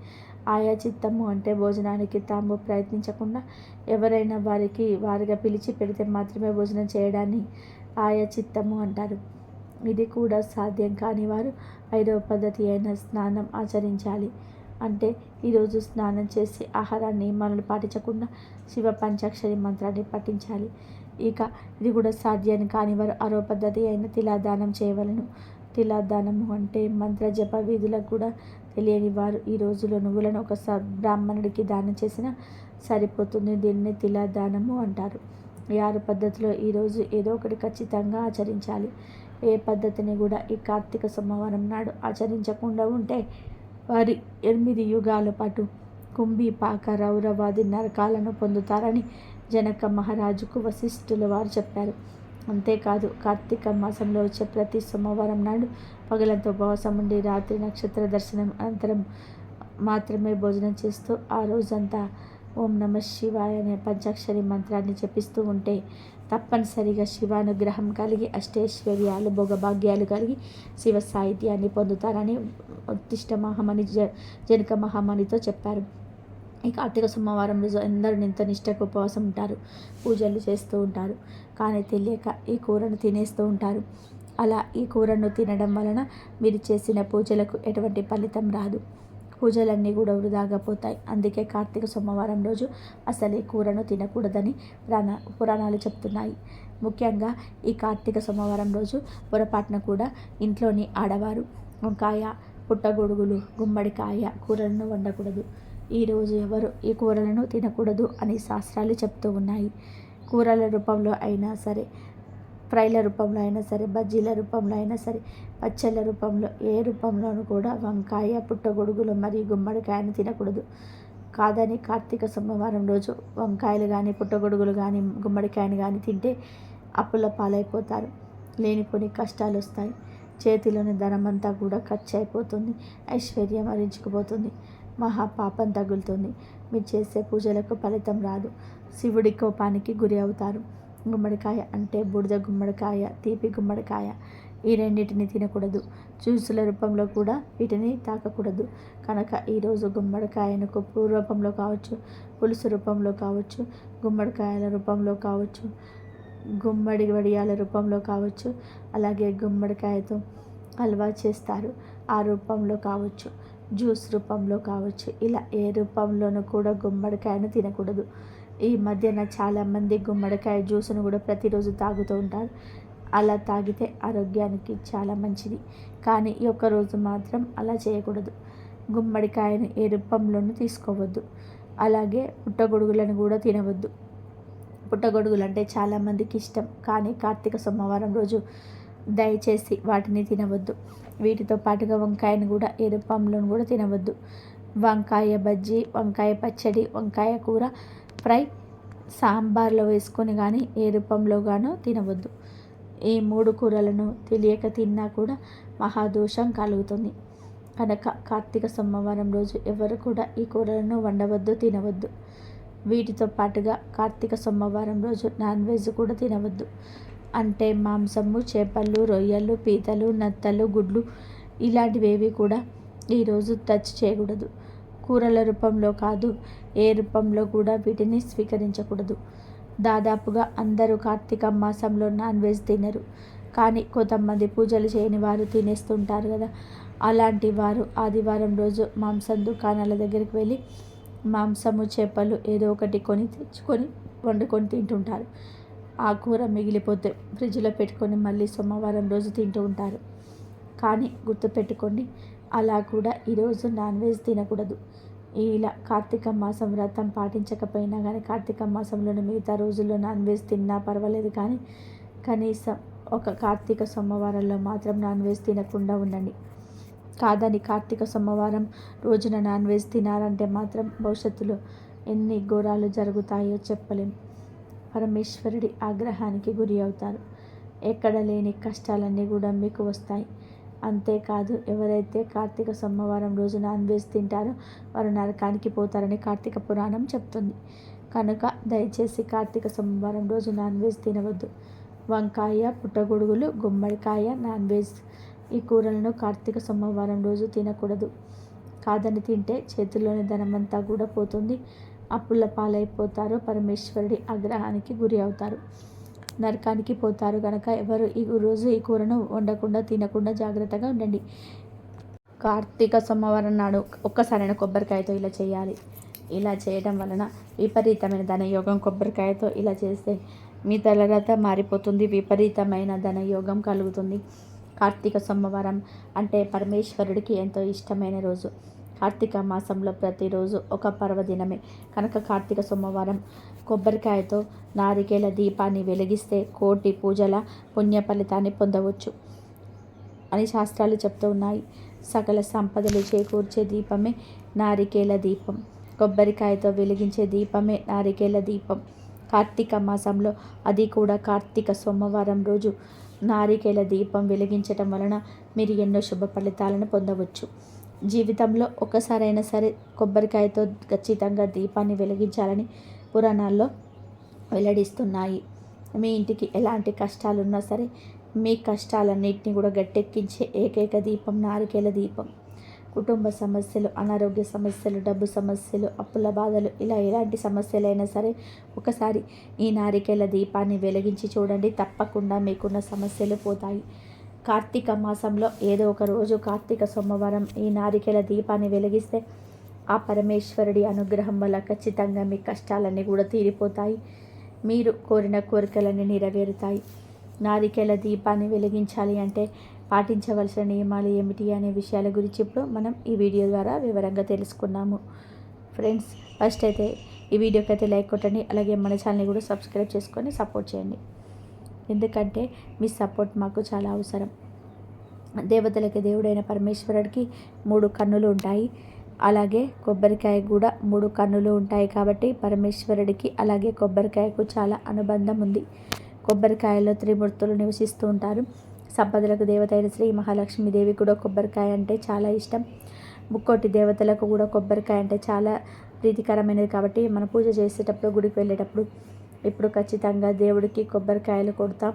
ఆయా చిత్తము అంటే భోజనానికి తాము ప్రయత్నించకుండా ఎవరైనా వారిగా పిలిచి పెడితే మాత్రమే భోజనం చేయడాన్ని ఆయా చిత్తము అంటారు. ఇది కూడా సాధ్యం కాని వారు 5వ పద్ధతి అయిన స్నానం ఆచరించాలి. అంటే ఈరోజు స్నానం చేసి ఆహార నియమాలను పాటించకుండా శివ పంచాక్షరి మంత్రాన్ని పఠించాలి. ఇక ఇది కూడా సాధ్యం కాని వారు 6వ పద్ధతి అయిన తిలాదానం చేయవలను. తిలాదానము అంటే మంత్ర జప విధులకు కూడా తెలియని వారు ఈ రోజులో నువ్వులను ఒక బ్రాహ్మణుడికి దానం చేసినా సరిపోతుంది. దీన్ని తిలాదానము అంటారు. ఈ 6 పద్ధతిలో ఈరోజు ఏదో ఒకటి ఖచ్చితంగా ఆచరించాలి. ఏ పద్ధతిని కూడా ఈ కార్తీక సోమవారం నాడు ఆచరించకుండా ఉంటే వారి 8 యుగాల పాటు కుంభి పాక రౌరవాది నరకాలను పొందుతారని జనక మహారాజుకు వశిష్ఠుల వారు చెప్పారు. అంతేకాదు కార్తీక మాసంలో వచ్చే ప్రతి సోమవారం నాడు పగలంతా ఉపవాసం ఉండి రాత్రి నక్షత్ర దర్శనం అనంతరం మాత్రమే భోజనం చేస్తూ ఆ రోజంతా ఓం నమ శివాయ అనే పంచాక్షరి మంత్రాన్ని జపిస్తూ ఉంటే తప్పనిసరిగా శివానుగ్రహం కలిగి అష్టైశ్వర్యాలు భోగభాగ్యాలు కలిగి శివ సాహిత్యాన్ని పొందుతారని ఉత్తిష్ట మహామణి జనక మహామణితో చెప్పారు. ఈ కార్తీక సోమవారం రోజు అందరూ నింత నిష్టకు ఉపవాసం ఉంటారు, పూజలు చేస్తూ ఉంటారు. కానీ తెలియక ఈ కూరను తినేస్తూ ఉంటారు. అలా ఈ కూరను తినడం వలన మీరు చేసిన పూజలకు ఎటువంటి ఫలితం రాదు. పూజలన్నీ కూడా వృధాగా పోతాయి. అందుకే కార్తీక సోమవారం రోజు అసలు ఈ కూరను తినకూడదని పురాణాలు చెప్తున్నాయి. ముఖ్యంగా ఈ కార్తీక సోమవారం రోజు పొరపాటున కూడా ఇంట్లోని ఆడవారు వంకాయ, పుట్టగొడుగులు, గుమ్మడికాయ కూరలను వండకూడదు. ఈరోజు ఎవరు ఈ కూరలను తినకూడదు అని శాస్త్రాలు చెప్తూ ఉన్నాయి. కూరల రూపంలో అయినా సరే, ఫ్రైల రూపంలో అయినా సరే, బజ్జీల రూపంలో అయినా సరే, పచ్చళ్ళ రూపంలో ఏ రూపంలోనూ కూడా వంకాయ, పుట్టగొడుగులు మరియు గుమ్మడికాయను తినకూడదు. కాదని కార్తీక సోమవారం రోజు వంకాయలు కానీ, పుట్టగొడుగులు కానీ, గుమ్మడికాయను కానీ తింటే అప్పుల పాలైపోతారు. లేనిపోని కష్టాలు వస్తాయి. చేతిలోని ధనమంతా కూడా ఖర్చు అయిపోతుంది. ఐశ్వర్యం హరించుకుపోతుంది. మహాపాపం తగులుతుంది. మీరు చేసే పూజలకు ఫలితం రాదు. శివుడి కోపానికి గురి అవుతారు. గుమ్మడికాయ అంటే బూడిద గుమ్మడికాయ, తీపి గుమ్మడికాయ ఈ రెండింటిని తినకూడదు. జ్యూసుల రూపంలో కూడా వీటిని తాకకూడదు. కనుక ఈరోజు గుమ్మడికాయను పప్పు రూపంలో కావచ్చు, పులుసు రూపంలో కావచ్చు, గుమ్మడికాయల రూపంలో కావచ్చు, గుమ్మడి వడియాల రూపంలో కావచ్చు, అలాగే గుమ్మడికాయతో హల్వా చేస్తారు ఆ రూపంలో కావచ్చు, జ్యూస్ రూపంలో కావచ్చు, ఇలా ఏ రూపంలోనూ కూడా గుమ్మడికాయను తినకూడదు. ఈ మధ్యన చాలామంది గుమ్మడికాయ జ్యూస్ను కూడా ప్రతిరోజు తాగుతూ ఉంటారు. అలా తాగితే ఆరోగ్యానికి చాలా మంచిది. కానీ ఈ ఒక్కరోజు మాత్రం అలా చేయకూడదు. గుమ్మడికాయను ఏ రూపంలోనూ తీసుకోవద్దు. అలాగే పుట్టగొడుగులను కూడా తినవద్దు. పుట్టగొడుగులు అంటే చాలామందికి ఇష్టం. కానీ కార్తీక సోమవారం రోజు దయచేసి వాటిని తినవద్దు. వీటితో పాటుగా వంకాయను కూడా ఏ రూపంలోనూ కూడా తినవద్దు. వంకాయ బజ్జీ, వంకాయ పచ్చడి, వంకాయ కూర ఫ్రై, సాంబార్లో వేసుకొని కానీ ఏ రూపంలో గానో తినవద్దు. ఈ 3 కూరలను తెలియక తిన్నా కూడా మహాదోషం కలుగుతుంది. కనుక కార్తీక సోమవారం రోజు ఎవరు కూడా ఈ కూరలను వండవద్దు, తినవద్దు. వీటితో పాటుగా కార్తీక సోమవారం రోజు నాన్ వెజ్ కూడా తినవద్దు. అంటే మాంసము, చేపలు, రొయ్యలు, పీతలు, నత్తలు, గుడ్లు ఇలాంటివేవి కూడా ఈరోజు టచ్ చేయకూడదు. కూరల రూపంలో కాదు, ఏ రూపంలో కూడా వీటిని స్వీకరించకూడదు. దాదాపుగా అందరూ కార్తీక మాసంలో నాన్ వెజ్ తినరు. కానీ కొంతమంది పూజలు చేయని వారు తినేస్తుంటారు కదా. అలాంటి వారు ఆదివారం రోజు మాంసం దుకాణాల దగ్గరికి వెళ్ళి మాంసము, చేపలు ఏదో ఒకటి తెచ్చుకొని వండుకొని తింటుంటారు. ఆ కూర మిగిలిపోతే ఫ్రిడ్జ్లో పెట్టుకొని మళ్ళీ సోమవారం రోజు తింటూ ఉంటారు. కానీ గుర్తుపెట్టుకోండి, అలా కూడా ఈరోజు నాన్ వెజ్ తినకూడదు. ఇలా కార్తీక మాసం వ్రతం పాటించకపోయినా కానీ కార్తీక మాసంలోని మిగతా రోజుల్లో నాన్ వెజ్ తిన్నా పర్వాలేదు. కానీ కనీసం ఒక కార్తీక సోమవారంలో మాత్రం నాన్ వెజ్ తినకుండా ఉండండి. కాదని కార్తీక సోమవారం రోజున నాన్ వెజ్ తినాలంటే మాత్రం భవిష్యత్తులో ఎన్ని ఘోరాలు జరుగుతాయో చెప్పలేం. పరమేశ్వరుడి ఆగ్రహానికి గురి అవుతారు. ఎక్కడ లేని కష్టాలన్నీ కూడా మీకు వస్తాయి. అంతేకాదు ఎవరైతే కార్తీక సోమవారం రోజు నాన్ వెజ్ తింటారో వారు నరకానికి పోతారని కార్తీక పురాణం చెప్తుంది. కనుక దయచేసి కార్తీక సోమవారం రోజు నాన్ వెజ్ తినవద్దు. వంకాయ, పుట్టగొడుగులు, గుమ్మడికాయ నాన్ వెజ్ ఈ కూరలను కార్తీక సోమవారం రోజు తినకూడదు. కాదని తింటే చేతుల్లోని ధనమంతా కూడా పోతుంది. అప్పుల పాలైపోతారు. పరమేశ్వరుడి ఆగ్రహానికి గురి అవుతారు. నరకానికి పోతారు. కనుక ఎవరు ఈ రోజు ఈ కూరను వండకుండా తినకుండా జాగ్రత్తగా ఉండండి. కార్తీక సోమవారం నాడు ఒక్కసారైన కొబ్బరికాయతో ఇలా చేయాలి. ఇలా చేయడం వలన విపరీతమైన ధనయోగం. కొబ్బరికాయతో ఇలా చేస్తే మీ తలరాత మారిపోతుంది. విపరీతమైన ధనయోగం కలుగుతుంది. కార్తీక సోమవారం అంటే పరమేశ్వరుడికి ఎంతో ఇష్టమైన రోజు. కార్తీక మాసంలో ప్రతిరోజు ఒక పర్వదినమే కనుక కార్తీక సోమవారం కొబ్బరికాయతో నారికేల దీపాన్ని వెలిగిస్తే కోటి పూజల పుణ్య ఫలితాన్ని పొందవచ్చు అని శాస్త్రాలు చెప్తూ ఉన్నాయి. సకల సంపదలు చేకూర్చే దీపమే నారికేల దీపం. కొబ్బరికాయతో వెలిగించే దీపమే నారికేల దీపం. కార్తీక మాసంలో అది కూడా కార్తీక సోమవారం రోజు నారికేల దీపం వెలిగించటం వలన మీరు ఎన్నో శుభ ఫలితాలను పొందవచ్చు. జీవితంలో ఒకసారైనా సరే కొబ్బరికాయతో ఖచ్చితంగా దీపాన్ని వెలిగించాలని పురాణాల్లో వెల్లడిస్తున్నాయి. మీ ఇంటికి ఎలాంటి కష్టాలున్నా సరే మీ కష్టాలన్నింటినీ కూడా గట్టెక్కించే ఏకైక దీపం నారికేల దీపం. కుటుంబ సమస్యలు, అనారోగ్య సమస్యలు, డబ్బు సమస్యలు, అప్పుల బాధలు, ఇలా ఎలాంటి సమస్యలైనా సరే ఒకసారి ఈ నారికేల దీపాన్ని వెలిగించి చూడండి. తప్పకుండా మీకున్న సమస్యలు పోతాయి. కార్తీక మాసంలో ఏదో ఒక రోజు కార్తీక సోమవారం ఈ నారికేల దీపాన్ని వెలిగిస్తే ఆ పరమేశ్వరుడి అనుగ్రహం వల్ల ఖచ్చితంగా మీ కష్టాలన్నీ కూడా తీరిపోతాయి. మీరు కోరిన కోరికలన్నీ నెరవేరుతాయి. నారికేల దీపాన్ని వెలిగించాలి అంటే పాటించవలసిన నియమాలు ఏమిటి అనే విషయాల గురించి ఇప్పుడు మనం ఈ వీడియో ద్వారా వివరంగా తెలుసుకున్నాము. ఫ్రెండ్స్, ఫస్ట్ అయితే ఈ వీడియోకి అయితే లైక్ కొట్టండి. అలాగే మన ఛానల్ని కూడా సబ్స్క్రైబ్ చేసుకొని సపోర్ట్ చేయండి. ఎందుకంటే మీ సపోర్ట్ మాకు చాలా అవసరం. దేవతలకి దేవుడైన పరమేశ్వరుడికి 3 కన్నులు ఉంటాయి. అలాగే కొబ్బరికాయ కూడా 3 కన్నులు ఉంటాయి. కాబట్టి పరమేశ్వరుడికి అలాగే కొబ్బరికాయకు చాలా అనుబంధం ఉంది. కొబ్బరికాయలో త్రిమూర్తులు నివసిస్తూ ఉంటారు. సంపదలకు దేవత అయిన శ్రీ మహాలక్ష్మీదేవి కూడా కొబ్బరికాయ అంటే చాలా ఇష్టం. ముక్కోటి దేవతలకు కూడా కొబ్బరికాయ అంటే చాలా ప్రీతికరమైనది. కాబట్టి మన పూజ చేసేటప్పుడు, గుడికి వెళ్ళేటప్పుడు ఇప్పుడు ఖచ్చితంగా దేవుడికి కొబ్బరికాయలు కొడతాం.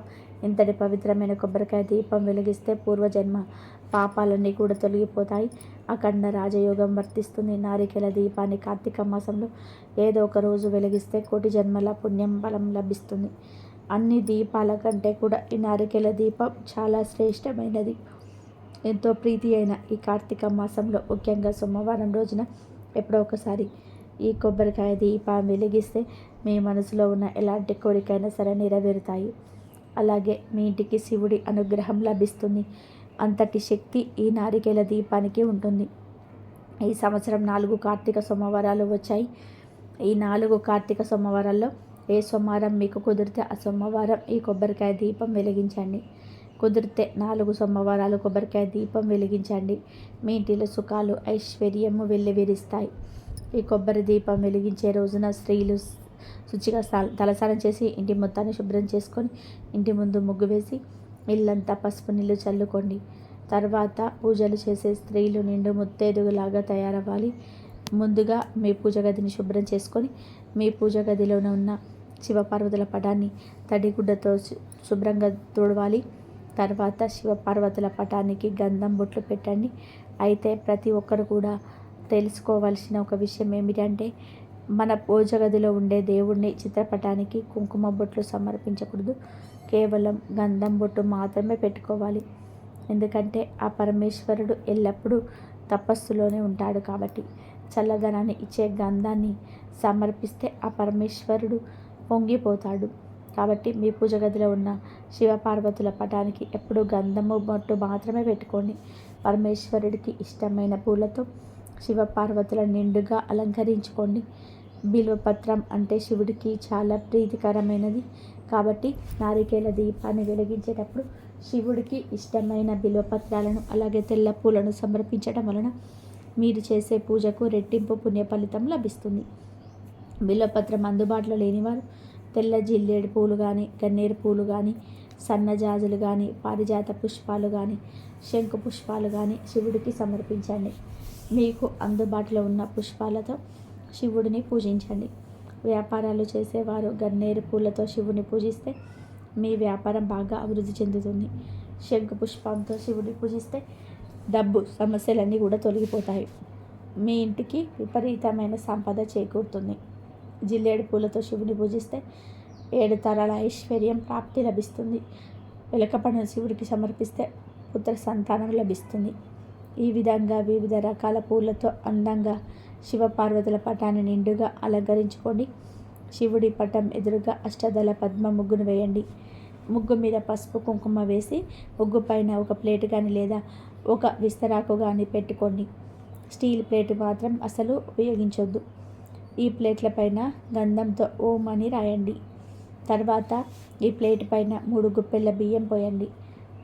ఇంతటి పవిత్రమైన కొబ్బరికాయ దీపం వెలిగిస్తే పూర్వజన్మ పాపాలన్నీ కూడా తొలగిపోతాయి. అఖండ రాజయోగం వర్తిస్తుంది. నారికేల దీపాన్ని కార్తీక మాసంలో ఏదో ఒక రోజు వెలిగిస్తే కోటి జన్మల పుణ్యం బలం లభిస్తుంది. అన్ని దీపాల కంటే కూడా ఈ నారికేల దీపం చాలా శ్రేష్టమైనది. ఎంతో ప్రీతి అయిన ఈ కార్తీక మాసంలో ముఖ్యంగా సోమవారం రోజున ఎప్పుడో ఒకసారి ఈ కొబ్బరికాయ దీపం వెలిగిస్తే మీ మనసులో ఉన్న ఎలాంటి కోరికైనా సరే నెరవేరుతాయి. అలాగే మీ ఇంటికి శివుడి అనుగ్రహం లభిస్తుంది. అంతటి శక్తి ఈ నారికేల దీపానికి ఉంటుంది. ఈ సంవత్సరం 4 కార్తీక సోమవారాలు వచ్చాయి. ఈ 4 కార్తీక సోమవారాల్లో ఏ సోమవారం మీకు కుదిరితే ఆ సోమవారం ఈ కొబ్బరికాయ దీపం వెలిగించండి. కుదిరితే 4 సోమవారాలు కొబ్బరికాయ దీపం వెలిగించండి. మీ ఇంటిలో సుఖాలు, ఐశ్వర్యము వెల్లివిరుస్తాయి. ఈ కొబ్బరి దీపం వెలిగించే రోజున స్త్రీలు శుచిగా తలస్నానం చేసి ఇంటి మొత్తాన్ని శుభ్రం చేసుకొని ఇంటి ముందు ముగ్గు వేసి ఇల్లంతా పసుపు నీళ్ళు చల్లుకోండి. తర్వాత పూజలు చేసే స్త్రీలు నిండు ముత్తైదుగులాగా తయారవ్వాలి. ముందుగా మీ పూజ గదిని శుభ్రం చేసుకొని మీ పూజ గదిలోనే ఉన్న శివపార్వతుల పటాన్ని తడిగుడ్డతో శుభ్రంగా తుడవాలి. తర్వాత శివపార్వతుల పటానికి గంధం బొట్లు పెట్టండి. అయితే ప్రతి ఒక్కరు కూడా తెలుసుకోవాల్సిన ఒక విషయం ఏమిటంటే మన పూజ గదిలో ఉండే దేవుడిని చిత్రపటానికి కుంకుమ బొట్లు సమర్పించకూడదు. కేవలం గంధం బొట్టు మాత్రమే పెట్టుకోవాలి. ఎందుకంటే ఆ పరమేశ్వరుడు ఎల్లప్పుడూ తపస్సులోనే ఉంటాడు. కాబట్టి చల్లదనాన్ని ఇచ్చే గంధాన్ని సమర్పిస్తే ఆ పరమేశ్వరుడు పొంగిపోతాడు. కాబట్టి మీ పూజ గదిలో ఉన్న శివపార్వతుల పటానికి ఎప్పుడూ గంధము బొట్టు మాత్రమే పెట్టుకోండి. పరమేశ్వరుడికి ఇష్టమైన పూలతో శివపార్వతుల నిండుగా అలంకరించుకోండి. బిల్వపత్రం అంటే శివుడికి చాలా ప్రీతికరమైనది. కాబట్టి నారికేల దీపాన్ని వెలిగించేటప్పుడు శివుడికి ఇష్టమైన బిల్వపత్రాలను అలాగే తెల్ల పూలను సమర్పించడం వలన మీరు చేసే పూజకు రెట్టింపు పుణ్య ఫలితం లభిస్తుంది. బిల్వపత్రం అందుబాటులో లేనివారు తెల్ల జిల్లేడు పూలు కానీ, గన్నేరు పూలు కానీ, సన్నజాజులు కానీ, పారిజాత పుష్పాలు కానీ, శంకు పుష్పాలు కానీ శివుడికి సమర్పించండి. మీకు అందుబాటులో ఉన్న పుష్పాలతో శివుడిని పూజించండి. వ్యాపారాలు చేసేవారు గన్నేరు పూలతో శివుని పూజిస్తే మీ వ్యాపారం బాగా అభివృద్ధి చెందుతుంది. శంకు పుష్పంతో శివుడిని పూజిస్తే డబ్బు సమస్యలన్నీ కూడా తొలగిపోతాయి. మీ ఇంటికి విపరీతమైన సంపద చేకూరుతుంది. జిల్లేడు పూలతో శివుని పూజిస్తే 7 తరాల ఐశ్వర్యం ప్రాప్తి లభిస్తుంది. వెలకపడిన శివుడికి సమర్పిస్తే పుత్ర సంతానం లభిస్తుంది. ఈ విధంగా వివిధ రకాల పూలతో అందంగా శివపార్వతుల పటాన్ని నిండుగా అలంకరించుకోండి. శివుడి పటం ఎదురుగా అష్టదళ పద్మ ముగ్గును వేయండి. ముగ్గు మీద పసుపు కుంకుమ వేసి ముగ్గు పైన ఒక ప్లేట్ కానీ లేదా ఒక విస్తరాకు కానీ పెట్టుకోండి. స్టీల్ ప్లేట్ మాత్రం అసలు ఉపయోగించొద్దు. ఈ ప్లేట్ల పైన గంధంతో ఓం అని రాయండి. తర్వాత ఈ ప్లేట్ పైన 3 గుప్పెళ్ళ బియ్యం పోయండి.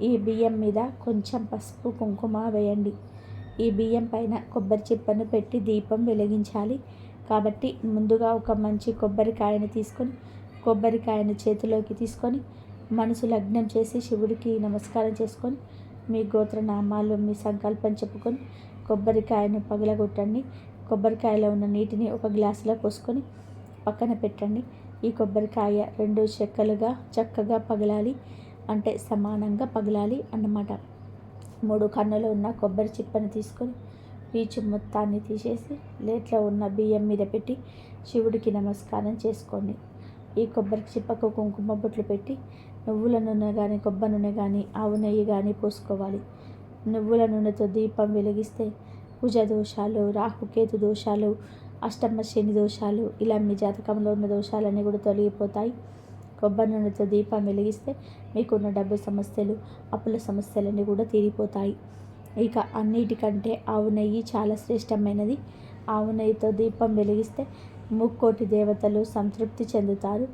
ఈ బియ్యం మీద కొంచెం పసుపు కుంకుమ వేయండి. ఈ బియ్యం పైన కొబ్బరి చిప్పను పెట్టి దీపం వెలిగించాలి. కాబట్టి ముందుగా ఒక మంచి కొబ్బరికాయను తీసుకొని కొబ్బరికాయను చేతిలోకి తీసుకొని మనసు లగ్నం చేసి శివుడికి నమస్కారం చేసుకొని మీ గోత్రనామాలు మీ సంకల్పం చెప్పుకొని కొబ్బరికాయను పగలగొట్టండి. కొబ్బరికాయలో ఉన్న నీటిని ఒక గ్లాసులో పోసుకొని పక్కన పెట్టండి. ఈ కొబ్బరికాయ 2 చెక్కలుగా చక్కగా పగలాలి, అంటే సమానంగా పగలాలి అన్నమాట. 3 కన్నులు ఉన్న కొబ్బరి చిప్పను తీసుకొని పీచు మొత్తాన్ని తీసేసి ప్లేట్లో ఉన్న బియ్యం మీద పెట్టి శివుడికి నమస్కారం చేసుకోండి. ఈ కొబ్బరి చిప్పకు కుంకుమ బొట్లు పెట్టి నువ్వుల నూనె కానీ కొబ్బరి నూనె కానీ ఆవు నెయ్యి కానీ పోసుకోవాలి. నువ్వుల నూనెతో దీపం వెలిగిస్తే కుజ దోషాలు, రాహుకేతు దోషాలు, అష్టమ శని దోషాలు, ఇలా మీ జాతకంలో ఉన్న దోషాలన్నీ కూడా తొలగిపోతాయి. కొబ్బరి నూనెతో దీపం వెలిగిస్తే మీకున్న డబ్బు సమస్యలు, అప్పుల సమస్యలన్నీ కూడా తీరిపోతాయి. ఇక అన్నిటికంటే ఆవు నెయ్యి చాలా శ్రేష్టమైనది. ఆవు నెయ్యితో దీపం వెలిగిస్తే 3 దేవతలు సంతృప్తి చెందుతారు.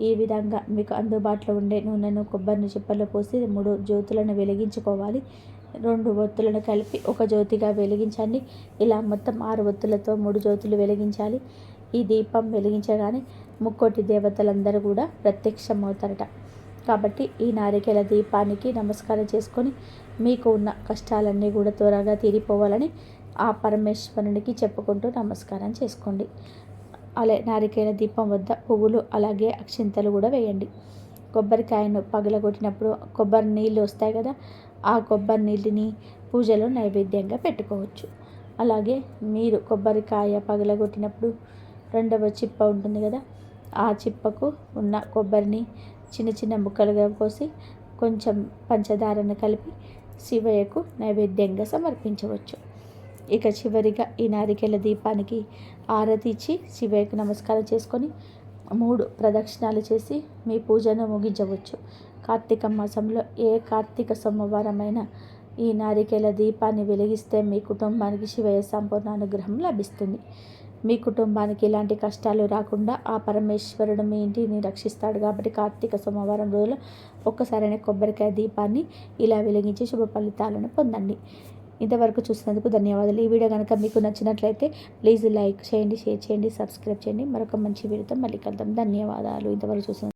ఈ విధంగా మీకు అందుబాటులో ఉండే నూనెను కొబ్బరిని చిప్పలో పోసి 3 జ్యోతులను వెలిగించుకోవాలి. 2 ఒత్తులను కలిపి ఒక జ్యోతిగా వెలిగించండి. ఇలా మొత్తం 6 ఒత్తులతో 3 జ్యోతులు వెలిగించాలి. ఈ దీపం వెలిగించగానే 3 దేవతలందరూ కూడా ప్రత్యక్షమవుతారట. కాబట్టి ఈ నారికేల దీపానికి నమస్కారం చేసుకొని మీకు ఉన్న కష్టాలన్నీ కూడా త్వరగా తీరిపోవాలని ఆ పరమేశ్వరునికి చెప్పుకుంటూ నమస్కారం చేసుకోండి. అలా నారికేల దీపం వద్ద పువ్వులు అలాగే అక్షింతలు కూడా వేయండి. కొబ్బరికాయను పగలగొట్టినప్పుడు కొబ్బరి నీళ్ళు వస్తాయి కదా, ఆ కొబ్బరి నీళ్ళని పూజలో నైవేద్యంగా పెట్టుకోవచ్చు. అలాగే మీరు కొబ్బరికాయ పగలగొట్టినప్పుడు 2వ చిప్ప ఉంటుంది కదా, ఆ చిప్పకు ఉన్న కొబ్బరిని చిన్న చిన్న ముక్కలుగా కోసి కొంచెం పంచదారను కలిపి శివయ్యకు నైవేద్యంగా సమర్పించవచ్చు. ఇక చివరిగా ఈ నారికేల దీపానికి ఆరతి ఇచ్చి శివయ్యకు నమస్కారం చేసుకొని 3 ప్రదక్షిణాలు చేసి మీ పూజను ముగించవచ్చు. కార్తీక మాసంలో ఏ కార్తీక సోమవారమైనా ఈ నారికేల దీపాన్ని వెలిగిస్తే మీ కుటుంబానికి శివయ్య సంపూర్ణ అనుగ్రహం లభిస్తుంది. మీ కుటుంబానికి ఎలాంటి కష్టాలు రాకుండా ఆ పరమేశ్వరుడు మీ ఇంటిని రక్షిస్తాడు. కాబట్టి కార్తీక సోమవారం రోజులో ఒక్కసారైనా కొబ్బరికాయ దీపాన్ని ఇలా వెలిగించి శుభ ఫలితాలను పొందండి. ఇంతవరకు చూసినందుకు ధన్యవాదాలు. ఈ వీడియో కనుక మీకు నచ్చినట్లయితే ప్లీజ్ లైక్ చేయండి, షేర్ చేయండి, సబ్స్క్రైబ్ చేయండి. మరొక మంచి వీడియోతో మళ్ళీ కలుద్దాం. ధన్యవాదాలు. ఇంతవరకు చూసిన